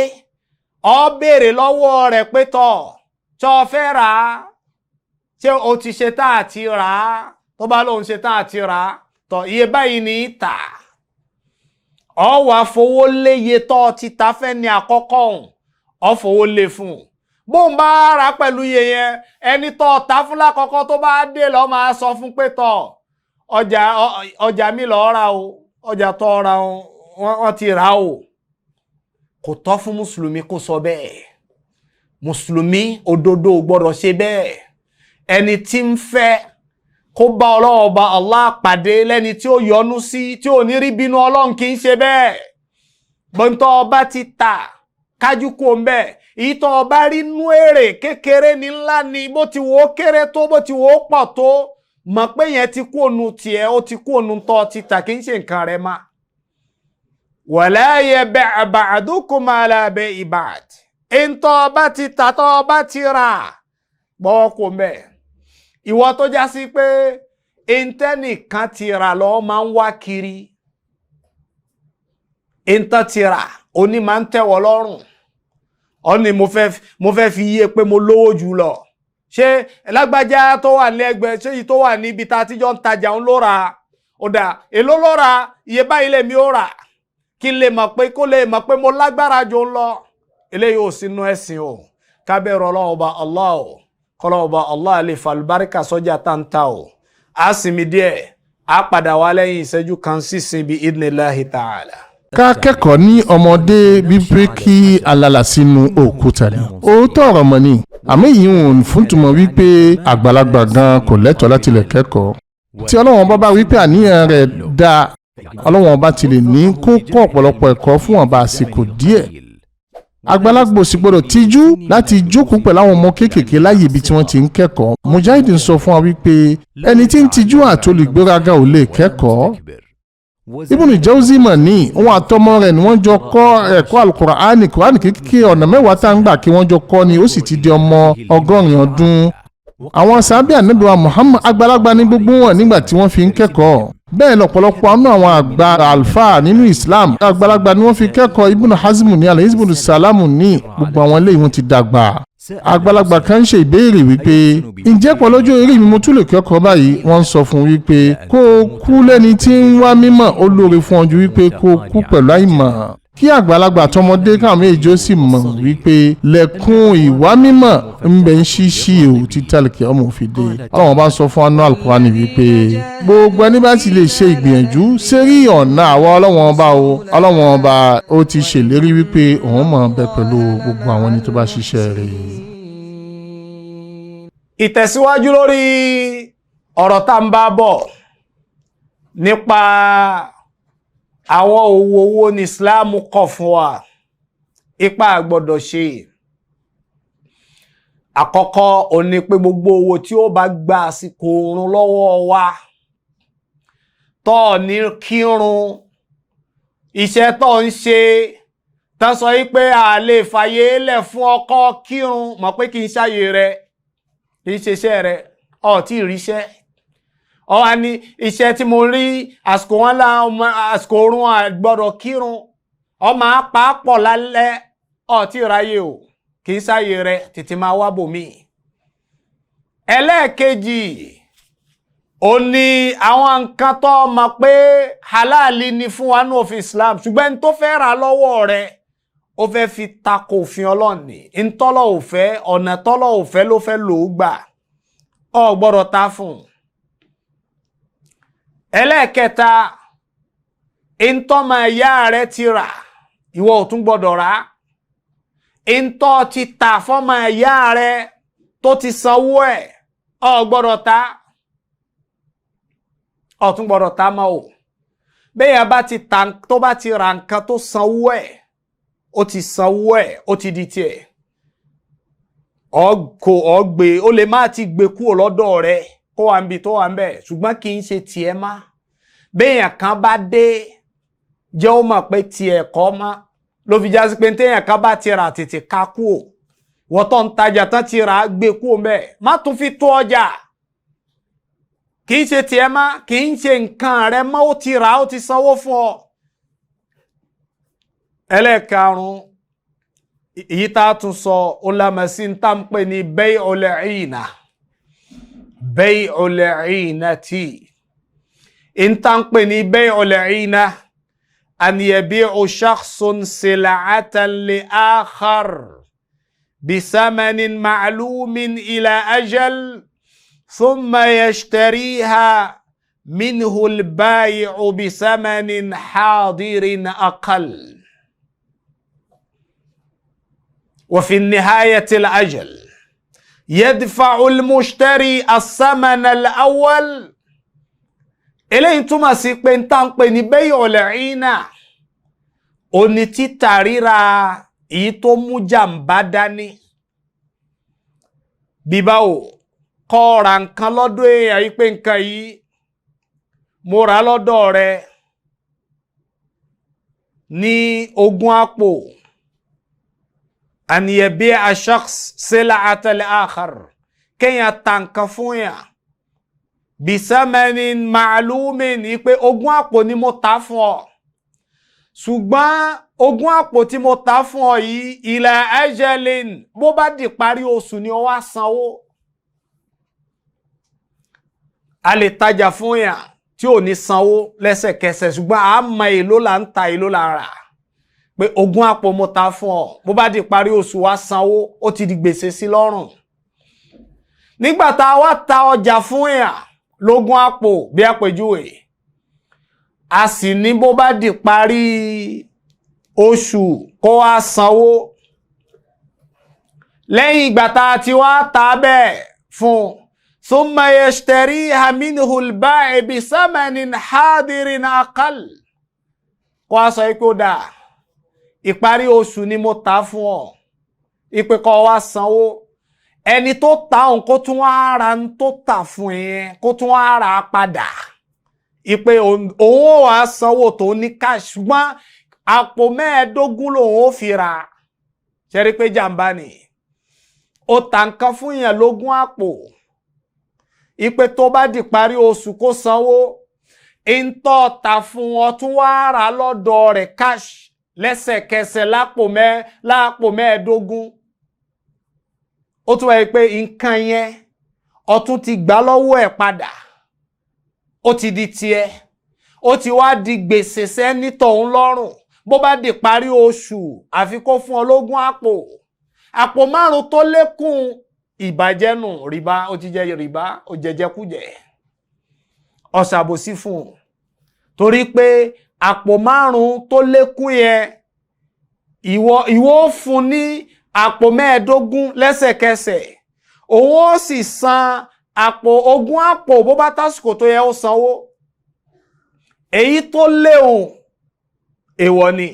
C: ó béèrè lọ́wọ́ rẹ̀ pé tó fẹ́ rà á, ṣé o ti ṣe tá àti rà á? Tó bá lóun ṣe tá àti rà á, tọ̀ iye báyìí ní tà. Ó wá fowó lé iye tó ti ta fẹ́ ní àkọ́kọ́ òun, ó fowó lé fún un. bó ń bá ra pẹ̀lú iye yẹn ẹni tó ta fún lákọ̀ọ́kọ́ tó bá dé lọ máa sọ fún pé tọ̀ ọjà mi lọ ra o ọjà tó ra wọ́n ti rà o. Kò tọ́ fún mùsùlùmí kó sọ bẹ́ẹ̀. Mùsùlùmí òdodo gbọ́dọ̀ ṣe bẹ́ẹ̀. Ẹni tí ń fẹ́ kó bá Ọlọ́run Ọba Allah pàdé lẹ́ni tí ó yọ́nú sí tí ò ní rí bínú Ọlọ́run kì í ṣe bẹ́ẹ̀. Bọ́ntọ́ ọba ti ta kájú kó ń bẹ́ẹ̀. Ìtọ́ ọba rí nú èrè kékeré ní ńlá ni bó ti wò ó kéré tó bó ti wò ó pọ̀ tó mọ̀ pé yẹn ti kú ònu tiẹ̀ ó ti kú ònu tọ́ ti tà kì í ṣe nǹkan rẹ̀ má. Wala yabi' ba'dukum ala bay'i ba'd. Ìtọ́ ọba ti tà tọ́ ọba ti rà gbọ́wọ́ kó ń bẹ́ẹ̀. Ìwọ tó já sí pé ìntẹ́nìkan ti rà lọ máa ń wá kiri. Ìntẹ́ ti rà oní máa ń tẹ́wọ́ lọ́rùn. Ó ní mo fẹ́ fi yé pé mo lówó jù lọ. Ṣé lágbájá tó wà lẹ́gbẹ̀ẹ́ ṣé yìí tó wà níbi tá ti jọ ń tajà ń ló ra. Ó dà èló ló ra iye báyìí lèmi ó rà. Kí n lè mọ̀ pé kó lè mọ̀ pé mo lágbára jù ń lọ. Eléyìí ò sínú ẹ̀sìn o. Ká bẹ̀rù Ọlọ́run Ọba Allah o. Kọ́lọ́run Ọba Allah lè fa àlùbáríkà sọ́jà táǹtà o. A sinmi díẹ̀. A padà wá lẹ́yìn ìṣẹ́jú kan sísìn bí idhnillahi ta'ala.
D: Ká kẹ́kọ̀ọ́ ní ọmọdé wípé kí alala sínú òkúta ni. Òótọ́ ọ̀rọ̀ mọ̀ ni. Àmì yìí ń fún túmọ̀ wípé àgbàlagbà gan kò lẹ́tọ̀ọ́ láti lè kẹ́kọ̀ọ́. Tí Ọlọ́run bá wípé àníyàn rẹ̀ dáa, Ọlọ́run bá ti lè ní kó kọ́ ọ̀pọ̀lọpọ̀ ẹ̀kọ́ fún ọba àsìkò díẹ̀. Àgbàlagbà sì gbọ́dọ̀ tijú láti jókòó pẹ̀lú àwọn ọmọ kéékèèké láyé ibi tí wọ́n ti ń kẹ́kọ̀ọ́. Mujahid ń sọ fún wa wípé ẹni tí ń tijú àti olùgbéraga ò lè kẹ́kọ̀ọ́. Ibn Jawzi mọ̀ ní òun àtọmọ rẹ̀ ni wọ́n jọ kọ́ ẹ̀kọ́ Al-Qur'ani kékeré ọ̀nà mẹ́wàá tá ń gbà kí wọ́n jọ kọ́ ni ó sì ti di ọmọ 100 ọdún. Àwọn sàhábà Ànábì wa Muhammad àgbàlagbà ní gbogbo wọn nígbà tí wọ́n fi ń kẹ́kọ̀ọ́. Bẹ́ẹ̀ lọ́pọ̀lọpọ̀ àánú àwọn àgbà alfa nínú Islam àgbàlagbà ni wọ́n fi kẹ́kọ̀ọ́. Ibn Hazm ní alayhi ibn Salamu ní gbogbo àwọn eléyìí wọ́n ti dàgbà. Àgbàlagbà kan ṣe ìbéèrè wípé ǹjẹ́ pọ̀ lọ́jọ́ orí mi mo tún lè kẹ́kọ̀ọ́ báyìí. Wọ́n ń sọ fún wípé kó o kú lẹ́ni tí ń wá mímọ̀ ó lóore fún ọ ju wípé kó o kú pẹ̀lú àìmọ̀. Kí àgbàlagbà tọmọdé káwọn méjì ó sì mọ̀ wípé lẹ́kùn ìwà mímọ̀ ń bẹ ń ṣíṣí ò títàlùkì ọmọ òfìdé. Ọlọ́run bá ń sọ fún anú Al-Qur'ani wípé gbogbo ẹni bá ti lè ṣe ìgbìyànjú sérí ọ̀nà àwa Ọlọ́run ọba o. Ọlọ́run ọba ó ti ṣèlérí wípé òun mọ̀ bẹ pẹ̀lú gbogbo àwọn ẹni tó bá ṣiṣẹ́ rẹ̀.
C: Ìtẹ̀síwájú lórí ọ̀rọ̀ tá ń bá bọ̀ nípa àwọn òwò owó ní Islam kọ̀ fún wa ipa gbọ́dọ̀ ṣe. Àkọ́kọ́ ó ní pé gbogbo owó tí ó bá gba àsìkò oorun lọ́wọ́ wa tó ní kírun iṣẹ́ tó ń ṣe tán sọ wípé a lè fàyè lẹ̀ fún ọkọ kírun mọ̀ pé kì í ṣàyè rẹ̀ kì í ṣeṣẹ́ rẹ̀ ọ̀ tí ì ríṣẹ́ ọ wá ní iṣẹ́ tí mo rí àsìkò wọn lá àsìkò oorun àgbọ́dọ̀ kírun ọ máa pàápọ̀ lálẹ́ ọ tí ì ráyè o kì í ṣàyè rẹ̀ tètè máa wá bòmí. Ẹlẹ́ẹ̀kejì ó ní àwọn nǹkan tó mọ̀ pé halali ni fún wa ní òfin Islam ṣùgbọ́n tó fẹ́ rà lọ́wọ́ rẹ̀ ó fẹ́ fi tako òfin Ọlọ́run ní ntọ́lọ̀ òfẹ́ ọ̀nà tọ́lọ̀ òfẹ́ ló fẹ́ lò ó gbà ọ gbọ́dọ̀ ta fún. Ẹlẹ́ẹ̀kẹta ntọ́mọ ìyá rẹ̀ ti rà ìwọ ò tún gbọ́dọ̀ rà ntọ́ ti tà fọ́mọ ìyá rẹ̀ tó ti sanwó ẹ̀ ọ gbọ́dọ̀ ta ọ tún gbọ́dọ̀ ta mọ́ o bẹ́ẹ̀ bá ti ta tó bá ti ra nǹkan tó sanwó ẹ̀ ó ti sanwó ẹ̀ ó ti di tiẹ̀ ọgbẹ ó lè má ti gbé kúrò lọ́dọ̀ rẹ̀ kó wà níbi tó wà ń bẹ̀ ṣùgbọ́n kì í ṣe tiẹ̀ má béèyàn kan bá dé jẹ́ ó mọ̀ pé tiẹ̀ kọ́ má ló fi jásí pé téèyàn kan bá ti rà tètè ká kúrò wọ́n tó ń tajà tán ti rà gbé kúrò mbẹ̀ má tún fi tó ọjà kì í ṣe tiẹ̀ má kì í ṣe nǹkan rẹ̀ má ó ti rà ó ti sanwó fún ọ. Ẹlẹ́ẹ̀karùn-ún èyí tá a tún sọ ó lámẹ̀sí ń tà ń pè ní bay'ul 'ina bay'ul 'inati ń tà ń pè ní bay'ul 'ina an yabi'u shakhsun sil'atan li akhar بثمن معلوم إلى أجل ثم يشتريها منه البائع بثمن حاضر أقل وفي النهاية الأجل يدفع المشتري الثمن الأول. eléyìí túmọ̀ sí pé ń tán pé ní bay'ul 'ina òní títà ríra èyí tó mú jàǹbá dání. bíbáwò kó ra nǹkan lọ́dọ̀ èèyàn yìí pé nǹkan yìí mo rà lọ́dọ̀ rẹ ní 20 àpò. an yabi'a shakhs sil'ata al-akhar kéèyàn ta nǹkan fún yàn bisamanin ma'lumin ní pé 20 àpò ni mo ta fún ọ, ṣùgbọ́n 20 àpò tí mo ta fún ọ yìí ila ajalin bó bá di parí oṣù ni ó wá sanwó. a lè tajà fún yàn tí ò ní sanwó lẹ́sẹ̀kẹsẹ̀ ṣùgbọ́n a mọ èló là ń ta èló là ń rà pé 20 àpò mo ta fún ọ bó bá di parí oṣù wá sanwó, ó ti di gbèsè sí lọ́rùn. nígbà tá a wá ta ọjà fún yàn 20 àpò bí àpèjúwe, a sì ní bó bá di parí oṣù kó wá sanwó. lẹ́yìn ìgbà tá a ti wá ta bẹ́ẹ̀ fún ثم يشتريها منه البائع بثمن حاضر أقل. kó a sọ pé ó dáa ìparí oṣù ni mo ta fún ọ ìpè kó wá sanwó. ẹni tó ta òun kó tún wá ra ń tó tà fún yẹn kó tún wá ra padà ìpè òun ò wá sanwó tó ní cash ṣùgbọ́n àpò 15 lòun ó fi ra. ṣe rí pé jàǹbá ni ó ta nǹkan fún yẹn 20 àpò ìpè tó bá di parí oṣù kó sanwó. ìntọ́ ta fún ọ tún wá ra lọ́dọ̀ rẹ̀ cash lẹ́sẹ̀kẹsẹ̀ lápò 15. ó tún wáyé pé nǹkan yẹn ó tún ti gbà lọ́wọ́ ẹ̀ padà, ó ti di tiẹ̀, ó ti wá di gbèsè sẹ́ni tọ̀hún lọ́rùn. bó bá di parí oṣù àfi kó fún ọ 20 àpò. àpò 5 tó lékún ìbàjẹ́ nù rìbá, ó ti jẹ rìbá, ó jẹjẹkújẹ, ó ṣàbòsí fún un. torí pé àpò 5 tó lékún yẹn ìwọ fún ní àpò 15 lẹ́sẹ̀kẹsẹ̀, òun ó sì san àpò 20 àpò bó bá tásìkò tó yẹ ó sanwó. èyí tó léhùn èèwọ̀ ni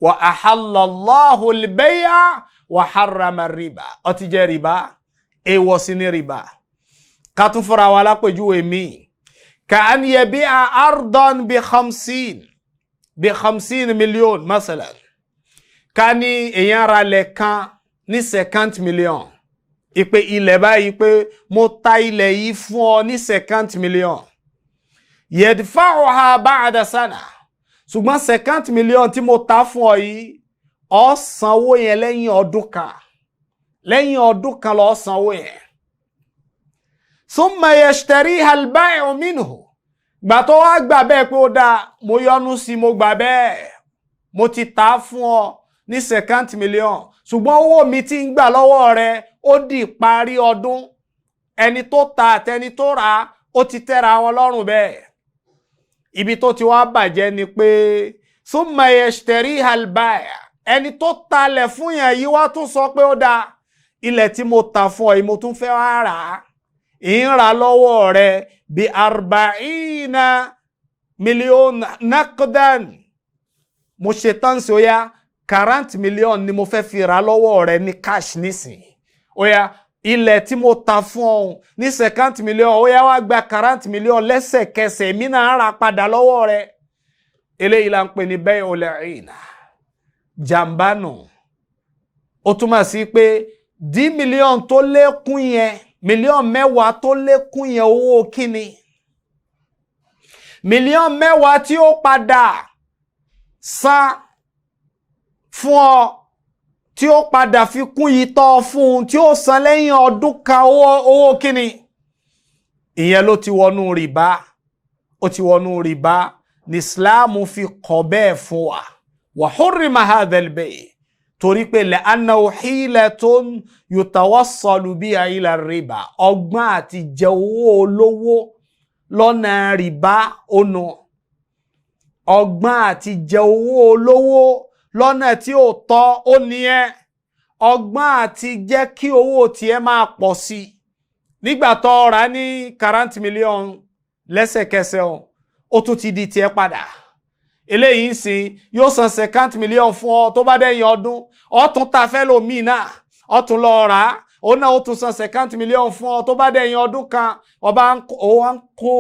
C: wa ahallallahu al-bay'a wa harrama ar-riba, ó ti jẹ rìbá, èèwọ̀ sí ní rìbá. ká tún fúnra wa lápèjúwe mi ka an yabi'a ardan bi 50 million masalan. ká ní èèyàn ra ilẹ̀ kan ní 50 million ìpè ilẹ̀ báyìí pé mo ta ilẹ̀ yìí fún ọ ní 50 million yadfa'uha ba'da sana, ṣùgbọ́n 50 million tí mo ta fún ọ yìí ó sanwó yẹn lẹ́yìn ọdún kan. lẹ́yìn ọdún kan ló sanwó yẹn. thumma yashtariha al-bai'u minhu, gbà tó wá gbà bẹ́ẹ̀ pé ó dáa mo yọnu sí mo gbà bẹ́ẹ̀ mo ti ta fún ọ ní 50 million ṣùgbọ́n owó mi tí ń gbà lọ́wọ́ rẹ ó di parí ọdún. ẹni tó ta àtẹni tó rà ó ti tẹ́ra wọn lọ́rùn bẹ́ẹ̀. ibi tó ti wá bàjẹ́ ni pé thumma yashtariha al-bai', ẹni tó talẹ̀ fún yẹn yìí wá tún sọ pé ó dáa ilẹ̀ tí mo ta fún ọ yìí mo tún fẹ́ wá rà á, ìrà lọ́wọ́ rẹ bí 40 million naqdan, mo ṣe tán sí ó yá 40 million ni mo fẹ́ fi rà lọ́wọ́ rẹ ní cash nísìnyí. ó yá ilẹ̀ tí mo ta fún ọ ní 50 million, ó yá wá gba 40 million lẹ́sẹ̀kẹsẹ̀, èmi náà rà padà lọ́wọ́ rẹ. eléyìí là ń pè ní bay'ul 'ina, jàǹbá nù. ó túmọ̀ sí pé 10 million tó lékún yẹn, mílíọ̀nù 10 tó lékún yẹn owó kíni? mílíọ̀nù 10 tí ó padà san fún ọ, tí ó padà fi kún yìí tọ́ fún un, tí ó san lẹ́yìn ọdún kan owó kíni? ìyẹn ló ti wọnú rìbá. ó ti wọnú rìbá ní Islam fi kọ̀ bẹ́ẹ̀ fún wa. wa hurrima hadha al-bay', torí pé la'annahu hilatun yutawassalu biha ila riba, ọgbọ́n àti jẹ owó olówó lọ́nà rìbá ọ̀nà, ọgbọ́n àti jẹ owó olówó lọ́nà tí ó tọ́ ó nìyẹn, ọgbọ́n àti jẹ́ kí owó tiẹ̀ máa pọ̀ sí nígbà tó rà ní 40 million lẹ́sẹ̀kẹsẹ̀ ó tún ti di tiẹ̀ padà. Eléyìí ń sìn yóò san 50 million fún ọ tó bá dẹ̀yìn ọdún, ó tún ta fẹ́ lòmíì náà, ó tún lọ rà á, ó náà ó tún san 50 million fún ọ tó bá dẹ̀yìn ọdún kan, ó ń kó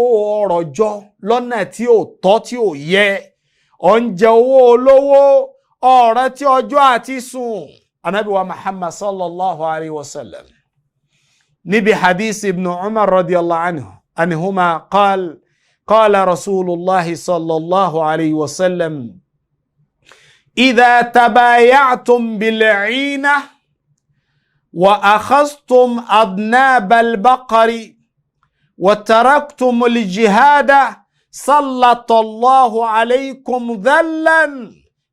C: ọrọ̀ jọ lọ́nà tí ò tọ́ tí ò yẹ, ó ń jẹ owó olówó, ọ̀rẹ́ tí ọjọ́ àti sùn. Ànábì wa Muhammad sallallahu alayhi wa sallam níbi hadith ibn Umar radiyallahu anhuma قال رسول الله صلى الله عليه وسلم إذا تبايعتم بالعينة وأخذتم أذناب البقر وتركتم الجهاد سلط الله عليكم ذلا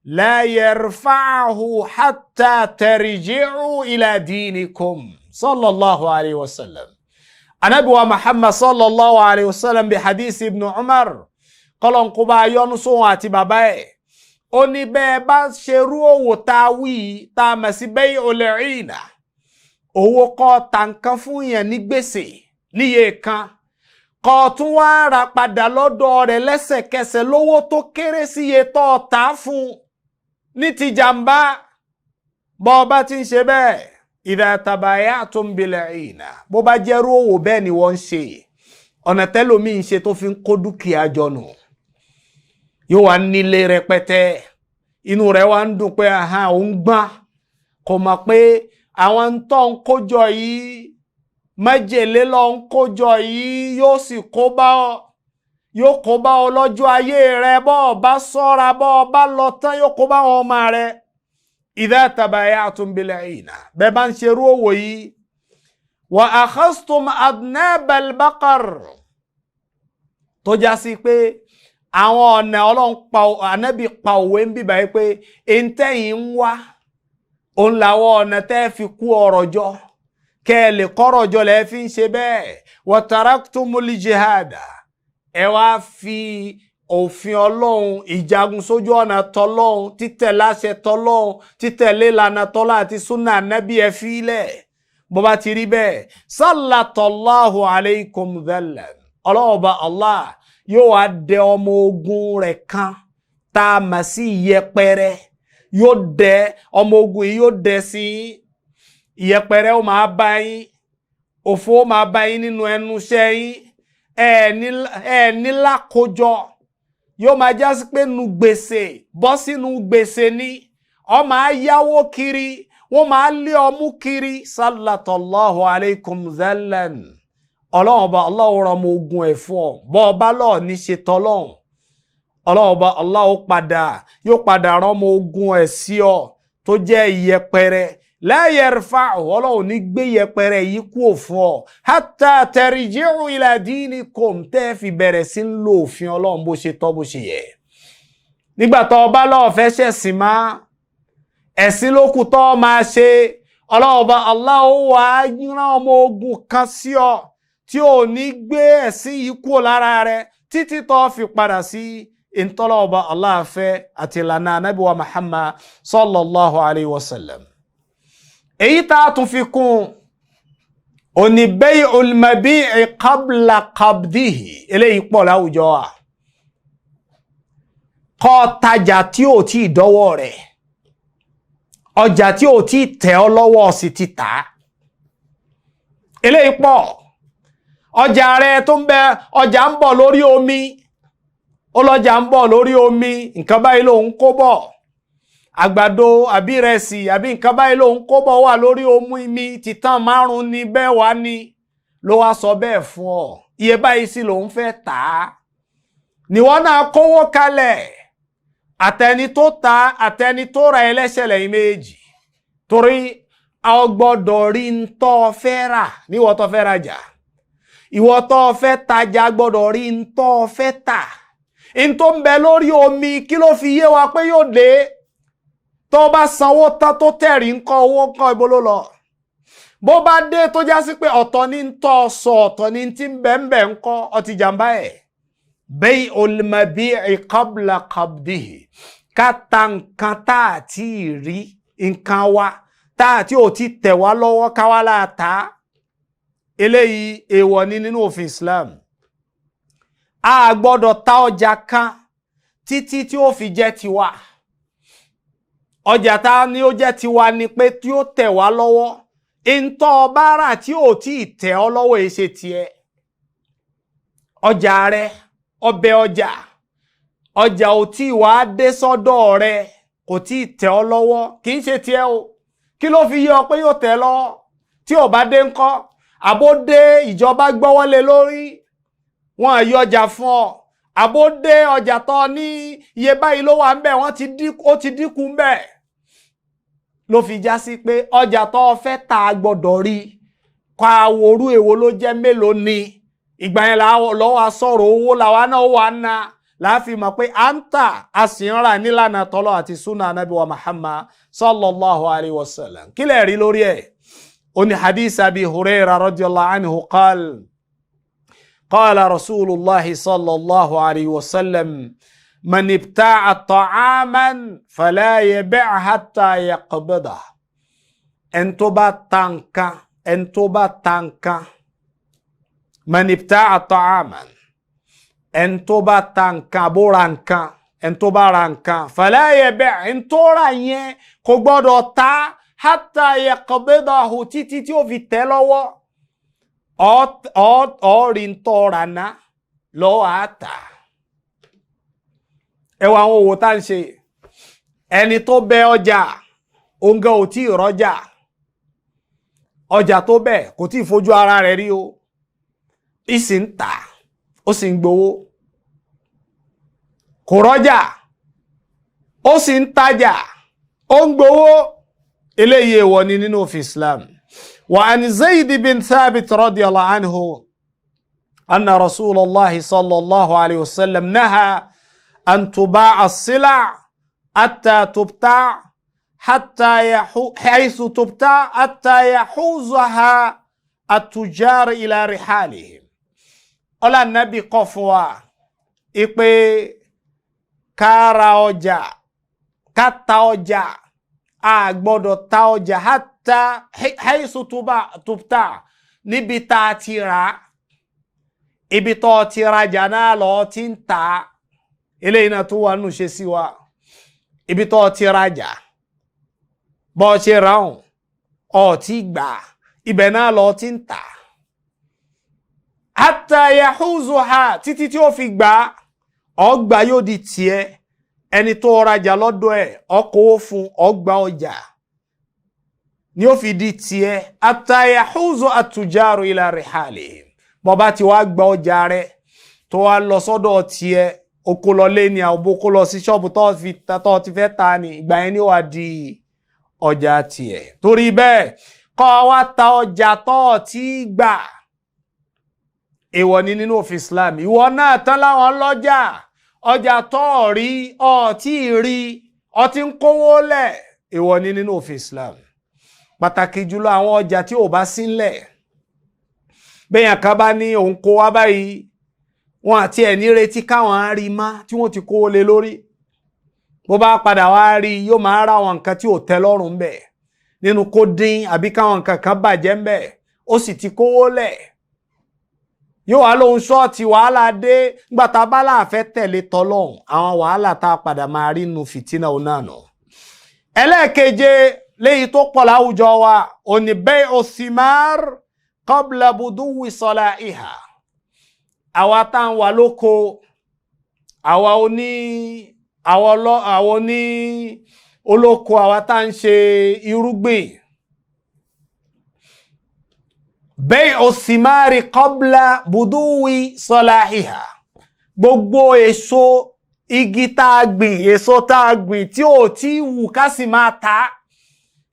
C: لا يرفعه حتى ترجعوا إلى دينكم صلى الله عليه وسلم. Ànábì wa Muhammad sallallahu alayhi wa sallam bí hadith ibn Umar kọ́lọ̀n kó bá yọ́nú sóhun àti bàbá ẹ̀, ó ní bẹ́ẹ̀ bá ṣerú òwò tá wí tá mọ̀ sí bay'ul 'ina, owó kó ta nǹkan fún yẹn ní gbèsè níye kan, kó tún wá ra padà lọ́dọ̀ rẹ̀ lẹ́sẹ̀kẹsẹ̀ lówó tó kéré sí iye tó tà fún ní ti jàmbá. Bó bá ti ń ṣe bẹ́ẹ̀, idha tabayatum bil-'ina, bó bá jẹ́rú òwò bẹ́ẹ̀ ni wọ́n ń ṣe, ọ̀nà tẹ́lòmí ń ṣe tó fi ń kó dúkìá jọnù, yóò wá nílé rẹpẹtẹ, inú rẹ̀ wá ń dùn pé òun gbọ́n, kò mọ̀ pé àwọn tó ń kójọ yìí májèlé ló ń kójọ yìí, yóò sì kó bá ọ lọ́jọ́ ayé rẹ̀, bó bá ṣọ́ra, bó bá lọ tán yóò kó bá wọn ọmọ rẹ̀. إذا تبايعتم بالعينة, bẹ́ẹ̀ bá ń ṣerú òwò yìí, وأخذتم أذناب البقر, tó já sí pé àwọn ọ̀nà Ọlọ́run Ànábì pa òwe ń bíbá yìí pé ẹ̀ńtẹ́yìn ń wá òun làwọn ọ̀nà tẹ́ fi kú ọrọ̀ jọ, kẹ́ ẹ lè kọ́rọ̀ jọ lẹ́ fi ń ṣe bẹ́ẹ̀. وتركتم الجهاد, ẹ wá fi òfin Ọlọ́run, ìjagun sójú ọ̀nà tọlọ́run, títẹ̀ láṣẹ tọlọ́run, títẹ̀lé ìlànà tọlọ́run àti súnà Nábì ẹ fi ilẹ̀. Bó bá ti rí bẹ́ẹ̀, sallatallahu alaykum dhallan, ọlọ́ọ̀bá Allah yóò wá dẹ ọmọ ogun rẹ̀ kan tá a mọ̀ sí ìyẹpẹrẹ, yóò dẹ ọmọ ogun yìí, yóò dẹ sí ìyẹpẹrẹ, ó máa bá yín, òfò ó máa bá yín nínú ẹnu iṣẹ́ yín, ẹ ní lákòjọ, yóò máa jásí pé nu gbèsè bọ́ sínú gbèsè ni, ó máa yáwó kiri, wọ́n máa lé ọmú kiri. Sallatallahu alaykum dhallan, ọlọ́run ọba Allah rọ ọmọ ogun ẹ̀ fún ọ, bọ́ ọba lọ́ọ̀ ní ṣe tọ́lọ́run, ọlọ́run ọba Allah yóò padà rán ọmọ ogun ẹ̀ sí ọ tó jẹ́ ìyẹpẹrẹ. La yarfa'u, ọlọ́run ní gbé yẹpẹrẹ yìí kú fún ọ, hatta tarji'u ila dinikum, tẹ́ fi bẹ̀rẹ̀ sí ń lo òfin ọlọ́run bó ṣe tọ́ bó ṣe yẹ. Nígbà tó bá lọ́ọ̀ fẹ́ ṣẹ̀sìn má, ẹ̀sìn ló kù tó máa ṣe, ọlọ́run ọba Allah wá rán ọmọ ogun kan sí ọ tí ò ní gbé ẹ̀sìn yìí kú lára rẹ títí tó fi padà sí ìtọ́lọ́run ọba Allah fẹ́ àti ìlànà Ànábì wa Muhammad sallallahu alayhi wa sallam. Èyí tá a tún fi kún òní bay'ul mabi'i qabla qabdihi, eléyìí pọ̀ láwùjọ wa. Kó tajà tí ò tí dọ́wọ́ rẹ̀, ọjà tí ò tí tẹ̀ ọ́ lọ́wọ́ sì ti tà á, eléyìí pọ̀. Ọjà rẹ̀ tó ń bẹ, ọjà ń bọ̀ lórí omi, ọlọ́jà ń bọ̀ lórí omi, nǹkan báyìí ló ń kó bọ̀, àgbàdo àbí ìrẹsì àbí nǹkan báyìí ló ń kó bọ̀ wà lórí omi, títàn 5 ní bẹ́ẹ̀ wá ní, ló wá sọ bẹ́ẹ̀ fún ọ, iye báyìí sì ló ń fẹ́ tà á. Níwọ́n náà kówó kalẹ̀, àtẹni tó ta àtẹni tó ra ẹlẹ́ṣẹ̀ lẹ́yìn méjì, torí a gbọ́dọ̀ rí ń tọ́ fẹ́ rà níwọ́ tó fẹ́ rajà, ìwọ tó fẹ́ tajà gbọ́dọ̀ rí ń tọ́ fẹ́ tà. In tó ń bẹ lórí omi kí ló fi yé wa pé yóò dé? Tó tó bá sanwó tán tó tẹ̀rí ńkọ́ owó ńkọ́ ibo ló lọ bó bá dé tó já sí pé ọ̀tọ̀ ní ń tọ́ sọ ọ̀tọ̀ ní tí ń bẹ̀ ńkọ́ ọtí jàmbá ẹ̀ bay'ul mabi'i qabla qabdihi ká ta nǹkan tá àti rí nǹkan wa tá àti ò ti tẹ̀ wá lọ́wọ́ ká wá láta eléyìí èèwọ̀ ní nínú òfin Islam a gbọ́dọ̀ ta ọjà kan títí tí ó fi jẹ́ tiwa ọjà tá ní ó jẹ́ tiwa ni pé tí ó tẹ̀ wá lọ́wọ́ ìntọ́ bára tí ò tí tẹ̀ ọ́ lọ́wọ́ èsè tiẹ̀ ọjà rẹ ọbẹ̀ ọjà ò tí wà dé sọ́dọ̀ rẹ kò tí tẹ̀ ọ́ lọ́wọ́ kì í ṣe tiẹ̀ o kí ló fi yé ọ pé yóò tẹ̀ lọ́wọ́ tí ò bá dé ńkọ́ àbódé ìjọba gbọ́wọ́lé lórí wọn yọjà fún ọ àbódé ọjà tó ní iye báyìí ló wà ńbẹ̀ ó ti dínkù ńbẹ̀ ló fi já sí pé ọjà tó fẹ́ ta gbọ́dọ̀ rí ká worú èwo ló jẹ́ mélòó ni ìgbà yẹn lọ́wọ́ sọ̀rọ̀ owó làwa náà wà ná láàfin mọ̀ pé à ń tà a sì ń rà nílànà tọ́lọ́ àti súnà anábì wa Muhammad sallallahu alayhi wa sallam kí lè rí lórí ẹ̀ ó ní hadith Abi Hurairah radiyallahu anhu qala rasulullahi sallallahu alayhi wa sallam man ibta'a ta'aman fala yabi' hatta yaqbidah en tó bá ta nǹkan man ibta'a ta'aman en tó bá ta nǹkan abóra nǹkan en tó bá ra nǹkan fala yabi' en tó ra yẹn kò gbọ́dọ̀ ta hatta yaqbidahu títí tí ó fi tẹ̀ lọ́wọ́ ọ̀rí ń tọ́ra ná lọ́wọ́ àtà ẹwà àwọn òwò tá ń ṣe ẹni tó bẹ ọjà òǹgá ò tí rọjà ọjà tó bẹ kò tí fojú ara rẹ̀ rí o ìsì ń tà ó sì ń gbowó kò rọjà ó sì ń tajà ó ń gbowó eléyìí èèwọ̀ ni nínú òfin Islam wa an Zayd bin Thabit radiyallahu anhu anna Rasulullahi sallallahu alayhi wa sallam naha أن تباع السلع حتى تبتاع حيث تبتاع حتى يحوزها التجار إلى رحالهم ọlá nàbí kọ̀ fún wa ìpè kára ọjà ká ta ọjà a gbọ́dọ̀ ta ọjà hatta haythu tubta níbi tá a ti rà ibi tó ti rajà náà lọ ti ń ta eléyìí náà tó wà nù ṣe sí wa ibi tó ti rajà bọ́ ṣe ráhùn ọ̀ tí gbà ibẹ̀ náà lọ ti ń tà hatta yahuzuha títí tí ó fi gbà ọgbà yóò di tiẹ̀ ẹni tó rajà lọ́dọ̀ ẹ̀ ọkọ̀ fún ọgbà ọjà ni ó fi di tiẹ̀ hatta yahuzu at-tujaru ila rihalihim bọ́ bá ti wá gba ọjà rẹ̀ tó wá lọ sọ́dọ̀ tiẹ̀ oko lọ lé ní àwọn oko lọ sí ṣọ́ọ̀bù tó ti fẹ́ ta ni ìgbà yẹn ni ó wà di ọjà tiẹ̀ torí bẹ́ẹ̀ kọ́ wá ta ọjà tó ti gbà èèwọ̀ ni nínú òfin Islam ìwọ náà tán láwọn lọ́jà ọjà tó rí ọ tí rí ọ ti ń kówó lẹ̀ èèwọ̀ ni nínú òfin Islam pàtàkì jùlọ àwọn ọjà tí ò bá sílẹ̀ bẹ́yàn kan bá ní òun kó wá báyìí wọn àti ẹ̀ ní retí káwọn rí má tí wọ́n ti kówó lé lórí bó bá padà wá rí yóò máa ra àwọn nǹkan tí ò tẹ́ lọ́rùn bẹ̀ nínú kó dín àbí káwọn nǹkan kan bàjẹ́ ń bẹ̀ ó sì ti kówó lẹ̀ yóò wá lóhun ṣọ́ọ̀tì wàhálà dé gbàtà bá láàfẹ́ tẹ̀lé tọ́lọ́hùn àwọn wàhálà tá a padà máa rí nínú fìtínà òun náà nù. ẹlẹ́ẹ̀keje léyìí tó pọ̀ láwùjọ wa òní bay'u thimar qabla buduwi sala'iha àwa tá ń wà lóko àwa oní olóko àwa tá ń ṣe irúgbìn bay'u thimari qabla buduwi salahiha gbogbo èso igi tá a gbìn èso tá a gbìn tí ò tí wù ká sì máa ta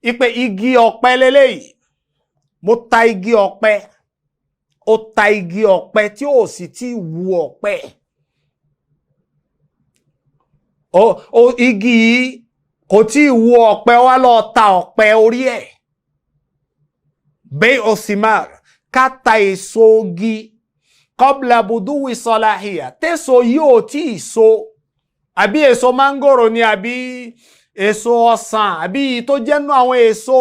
C: ipe igi ọ̀pẹ lélẹ́yìí mo ta igi ọ̀pẹ ó ta igi ọ̀pẹ tí ò sì tí wù ọ̀pẹ igi yìí kò tí wu ọ̀pẹ wá lọ ta ọ̀pẹ orí ẹ̀ bẹ́ẹ̀ osimar ká ta èso igi qabla buduwi salahiyya tẹ́so yóò tí ì so àbí èso mángòrò ni àbí èso ọsàn àbí tó jẹ́nu àwọn èso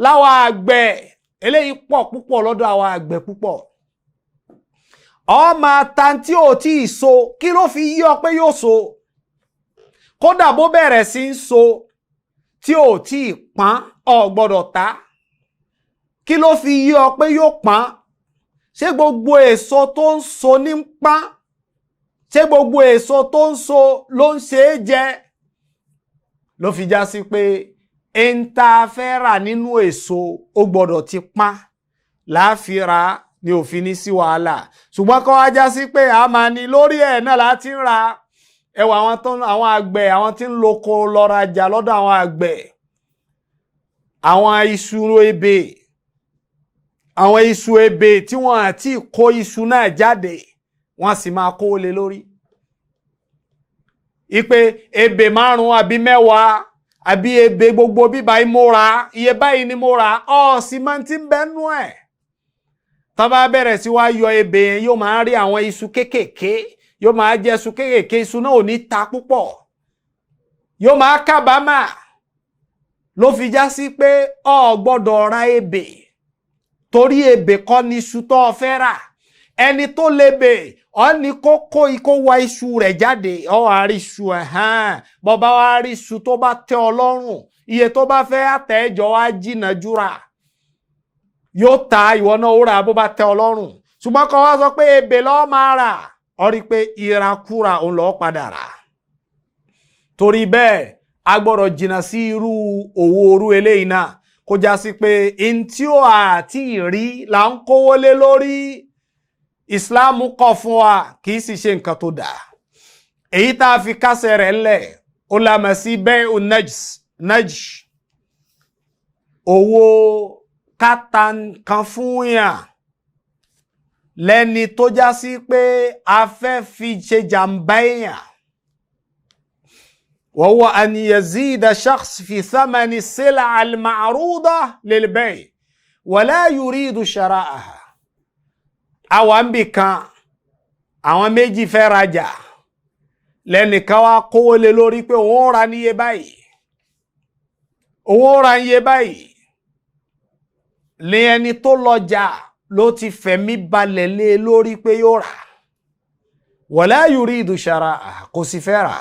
C: láwọn àgbẹ̀ eléyìí pọ̀ púpọ̀ lọ́dọ̀ àwọn àgbẹ̀ púpọ̀ ọmọ tan tí ò tí ì so kí ló fi yí ọ pé yóò so kódà bó bẹ̀rẹ̀ sí ń so tí ò tí ì pọ́n ọ gbọ́dọ̀ ta kí ló fi yí ọ pé yóò pọ́n ṣé gbogbo èso tó ń so ní ń pọ́n ṣé gbogbo èso tó ń so ló ń ṣe é jẹ ló fi já sí pé ẹ̀ńtà fẹ́ rà nínú èso ó gbọ́dọ̀ ti pọ́n láàfíra ni òfin ní sí wàhálà ṣùgbọ́n kọ́ wá já sí pé a máa ní lórí ẹ̀ náà láti ń ra ẹwà àwọn àgbẹ̀ àwọn tí ń loko lọ rajà lọ́dọ̀ àwọn àgbẹ̀ àwọn iṣu ebè tí wọ́n àti kó iṣu náà jáde wọ́n sì máa kó lé lórí ipe ebè 5 àbí 10 àbí ebè gbogbo bíbá ìmúra iye báyìí ni mo ra sì máa ti ń bẹ́nu ẹ̀ tó bá bẹ̀rẹ̀ sí wá yọ ebè yẹn yóò máa rí àwọn iṣu kéékèèké yóò máa jẹ iṣu kéékèèké iṣu náà ò ní ta púpọ̀ yóò máa kábàámà ló fi já sí pé o gbọ́dọ̀ ra ebè torí ebè kọ́ ni iṣu tó o fẹ́ rà ẹni tó lebè ọ ní kó wá iṣu rẹ̀ jáde ọ wá rí iṣu bọ́ bá wá rí iṣu tó bá tẹ́ ọ lọ́rùn iye tó bá fẹ́ àtẹ́jọ́ wá jìnnà júra yóò ta ìwọ náà ó rà bó bá tẹ́ ọ lọ́rùn ṣùgbọ́n kọ́ wá sọ pé ebè lọ́ọ́ máa rà ọ rí pé ìrakúra òun lọ́ọ́ padà rà torí bẹ́ẹ̀ a gbọ́dọ̀ jìnnà sí irú òwò orú eléyìí náà kó já sí pé in tí ó àti ìrí là ń kówó lé lórí Islam kọ̀ fún wa kì í sì ṣe nǹkan tó dáa èyí tá a fi kásẹ̀ rẹ̀ ńlẹ̀ ó lámọ̀ sí bẹ́ẹ̀ ò najj owó kátà nǹkan fún yàn lẹ́ni tó já sí pé a fẹ́ fi ṣe jàǹbá èèyàn وهو أن يزيد شخص في ثمن السلع المعروضة للبيع ولا يريد شراءها àwọn bí kan àwọn méjì fẹ́ rajà lẹ́nìkan wá kówó lé lórí pé òun ra níye báyìí ní ẹni tó lọ́jà ló ti fẹ̀mí balẹ̀ lé lórí pé yóò rà ولا يريد شراءها kò sì fẹ́ rà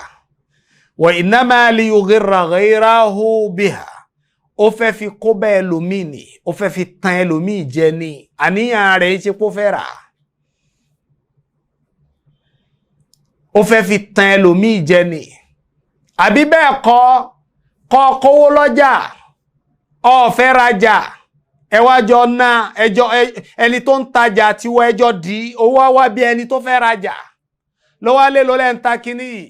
C: وإنما ليغر غيره بها ó fẹ́ fi kó bá ẹlòmíì ni ó fẹ́ fi tan ẹlòmíì jẹ ni àníyàn rẹ̀ ṣe kó fẹ́ rà ó fẹ́ fi tan ẹlòmíì jẹ ni àbí bẹ́ẹ̀ kọ́ kówó lọ́jà ó fẹ́ rajà ẹwàjọ náà ẹni tó ń tajà tiwọ ẹjọ́ di owó wá bí ẹni tó fẹ́ rajà ló wá lé lólẹ́ ń ta kíní yìí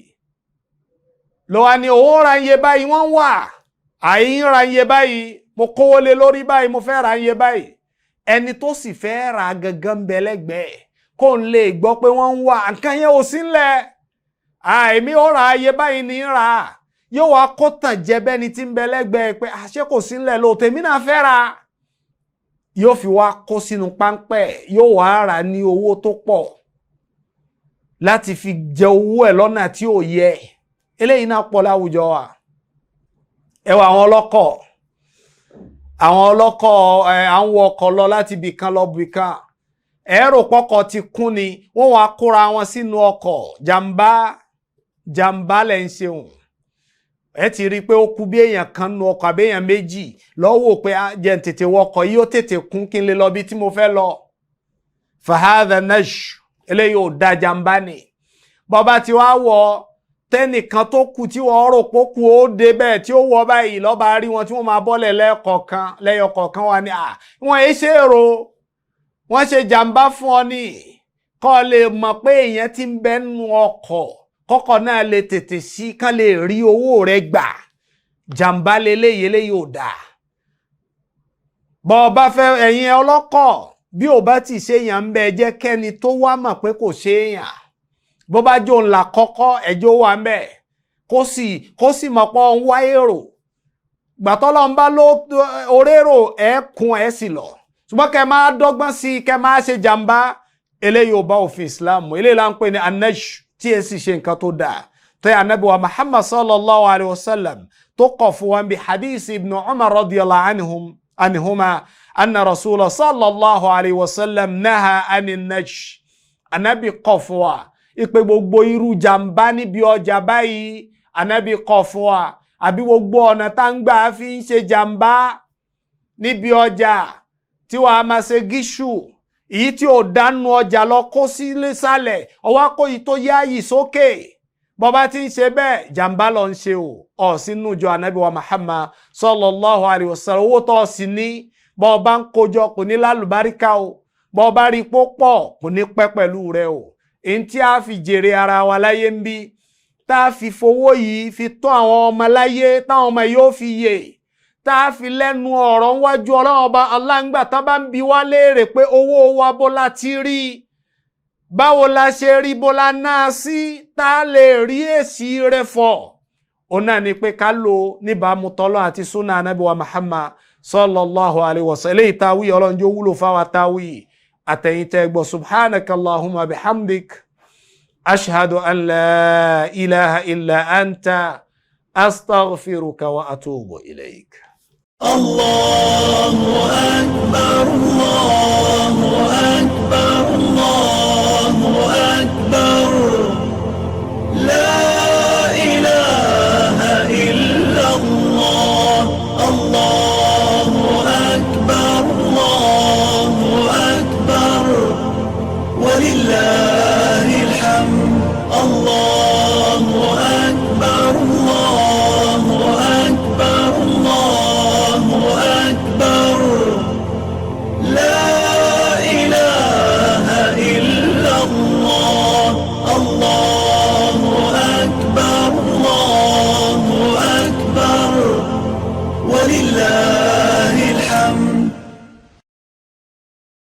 C: ló wá ní owó ra iye báyìí wọ́n wà àyín ra iye báyìí mo kówó lé lórí báyìí mo fẹ́ ra iye báyìí ẹni tó sì fẹ́ ra gangan bẹ̀lẹ́gbẹ̀ẹ́ kó n lè gbọ́ pé wọ́n wà nǹkan yẹn ò sí ńlẹ̀ èmi ó ra iye báyìí ní ra yóò wá kó tàn jẹ bẹ́ni tí ń bẹ̀lẹ́gbẹ̀ẹ́ pé àṣẹ kò sí ńlẹ̀ lóòótọ́ èmi náà fẹ́ ra yóò fi wá kó sínú páńpẹ́ yóò wá rà ní owó tó pọ̀ láti fi jẹ owó ẹ̀ lọ́nà tí ò yẹ eléyìí náà pọ̀ láwùjọ wa ẹwà àwọn ọlọ́kọ̀ àwọn ọkọ̀ lọ láti ibì kan lọ ibì kan ẹ̀rọ pọ́kọ̀ ti kún ni wọ́n wá kóra wọn sínú ọkọ̀ jàmbá lẹ̀ ń ṣeun ẹ ti rí i pé ó kú bí èèyàn kan nu ọkọ̀ àbí èèyàn méjì lọ́wọ́ pé jẹ́ ń tètè wọkọ̀ yìí ó tètè kún kí n lè lọ bí tí mo fẹ́ lọ fahadha nash eléyìí ò da jàmbá ni bọ́ba ti wá wọ tẹ́nìkan tó kù tí wọ́n rò pó kù ó dé bẹ́ẹ̀ tí ó wọ báyìí lọ́ba rí wọn tí wọ́n máa bọ́lẹ̀ lẹ́yọkọ̀ọ̀kan wà ní wọ́n èé ṣe èrò wọ́n ṣe jàmbá fún ọ ní kọ́ lè mọ̀ pé èèyàn ti ń bẹ nínú ọkọ̀ kọ́kọ́ náà lè tètè sí kán lè rí owó rẹ̀ gbà jàmbá leléyìí ò dáa bọ́ ọ bá fẹ́ ẹ̀yin ọlọ́kọ̀ bí ò bá ti ṣe èèyàn ń bẹ jẹ́ kẹ́ni tó wá mọ̀ pé kò ṣe èèyàn bó bá jó ńlá kọ́kọ́ ẹjọ́ wà ń bẹ̀ kó sì mọ̀ pé ń wá èrò gbàtọ́lọ́ ń bá ló orérò ẹ̀kún ẹ̀ sì lọ ṣùgbọ́n kẹ máa dọ́gbọ́n sí kẹ máa ṣe jàmbá eléyìí ò bá òfin Islam eléyìí là ń pè ní anaj tí ẹ sì ṣe nǹkan tó dáa tó yà Ànábì wa Muhammad sallallahu alayhi wa sallam tó kọ̀ fún wa bí hadith ibn Umar radiyallahu anhuma anna rasulallah sallallahu alayhi wa sallam naha anin naj Ànábì kọ̀ fún wa ìpè gbogbo irú jàmbá níbi ọjà báyìí Ànábì kọ̀ fún wa àbí gbogbo ọ̀nà tá ń gbà fi ń ṣe jàmbá níbi ọjà tí wàá máa ṣe gíṣù èyí tí ò dánú ọjà lọ kó sí lésàlẹ̀ ọwọ́ kó yìí tó yáàyè sókè bọ́bá tí ń ṣe bẹ́ẹ̀ jàmbá lọ ń ṣe ọ̀ sínú ìjọ Ànábì wa Muhammad sallallahu alayhi wa sallam owó tó sì ní bọ́ọ̀bá ń kójọ kò ní lálùbáríkà o bọ́ọ̀bá rí pọ̀ kò ní pẹ́ pẹ̀lú rẹ o èyí tí a fi jèrè ara wa láyé ń bí tá a fi fowó yìí fi tó àwọn ọmọ láyé táwọn ọmọ yóò fi yè tá a fi lẹ́nu ọ̀rọ̀ wájú Ọlọ́run ọba aláǹgbà tá bá ń bi wá léèrè pé owó wa bó la ti rí báwo la ṣe rí bó la náà sí tá a lè rí èsì rẹ̀ fọ̀ ó náà ni pé ká lò níbàámu tọ́lọ́ àti súnà Ànábì wa Muhammad sallallahu alayhi wa sallam eléyìí táwí Ọlọ́run jẹ́ wúlò fáwa táwí àtẹ̀yìntẹ́ gbọ́ subhanakallahumma bihamdik ashhadu an la ilaha illa anta astaghfiruka wa atubu ilayk.
A: الله أكبر الله أكبر الله أكبر لا إله إلا الله الله أكبر الله أكبر ولله الحمد الله أكبر الله أكبر الله أكبر لا إله إلا الله الله أكبر الله أكبر ولله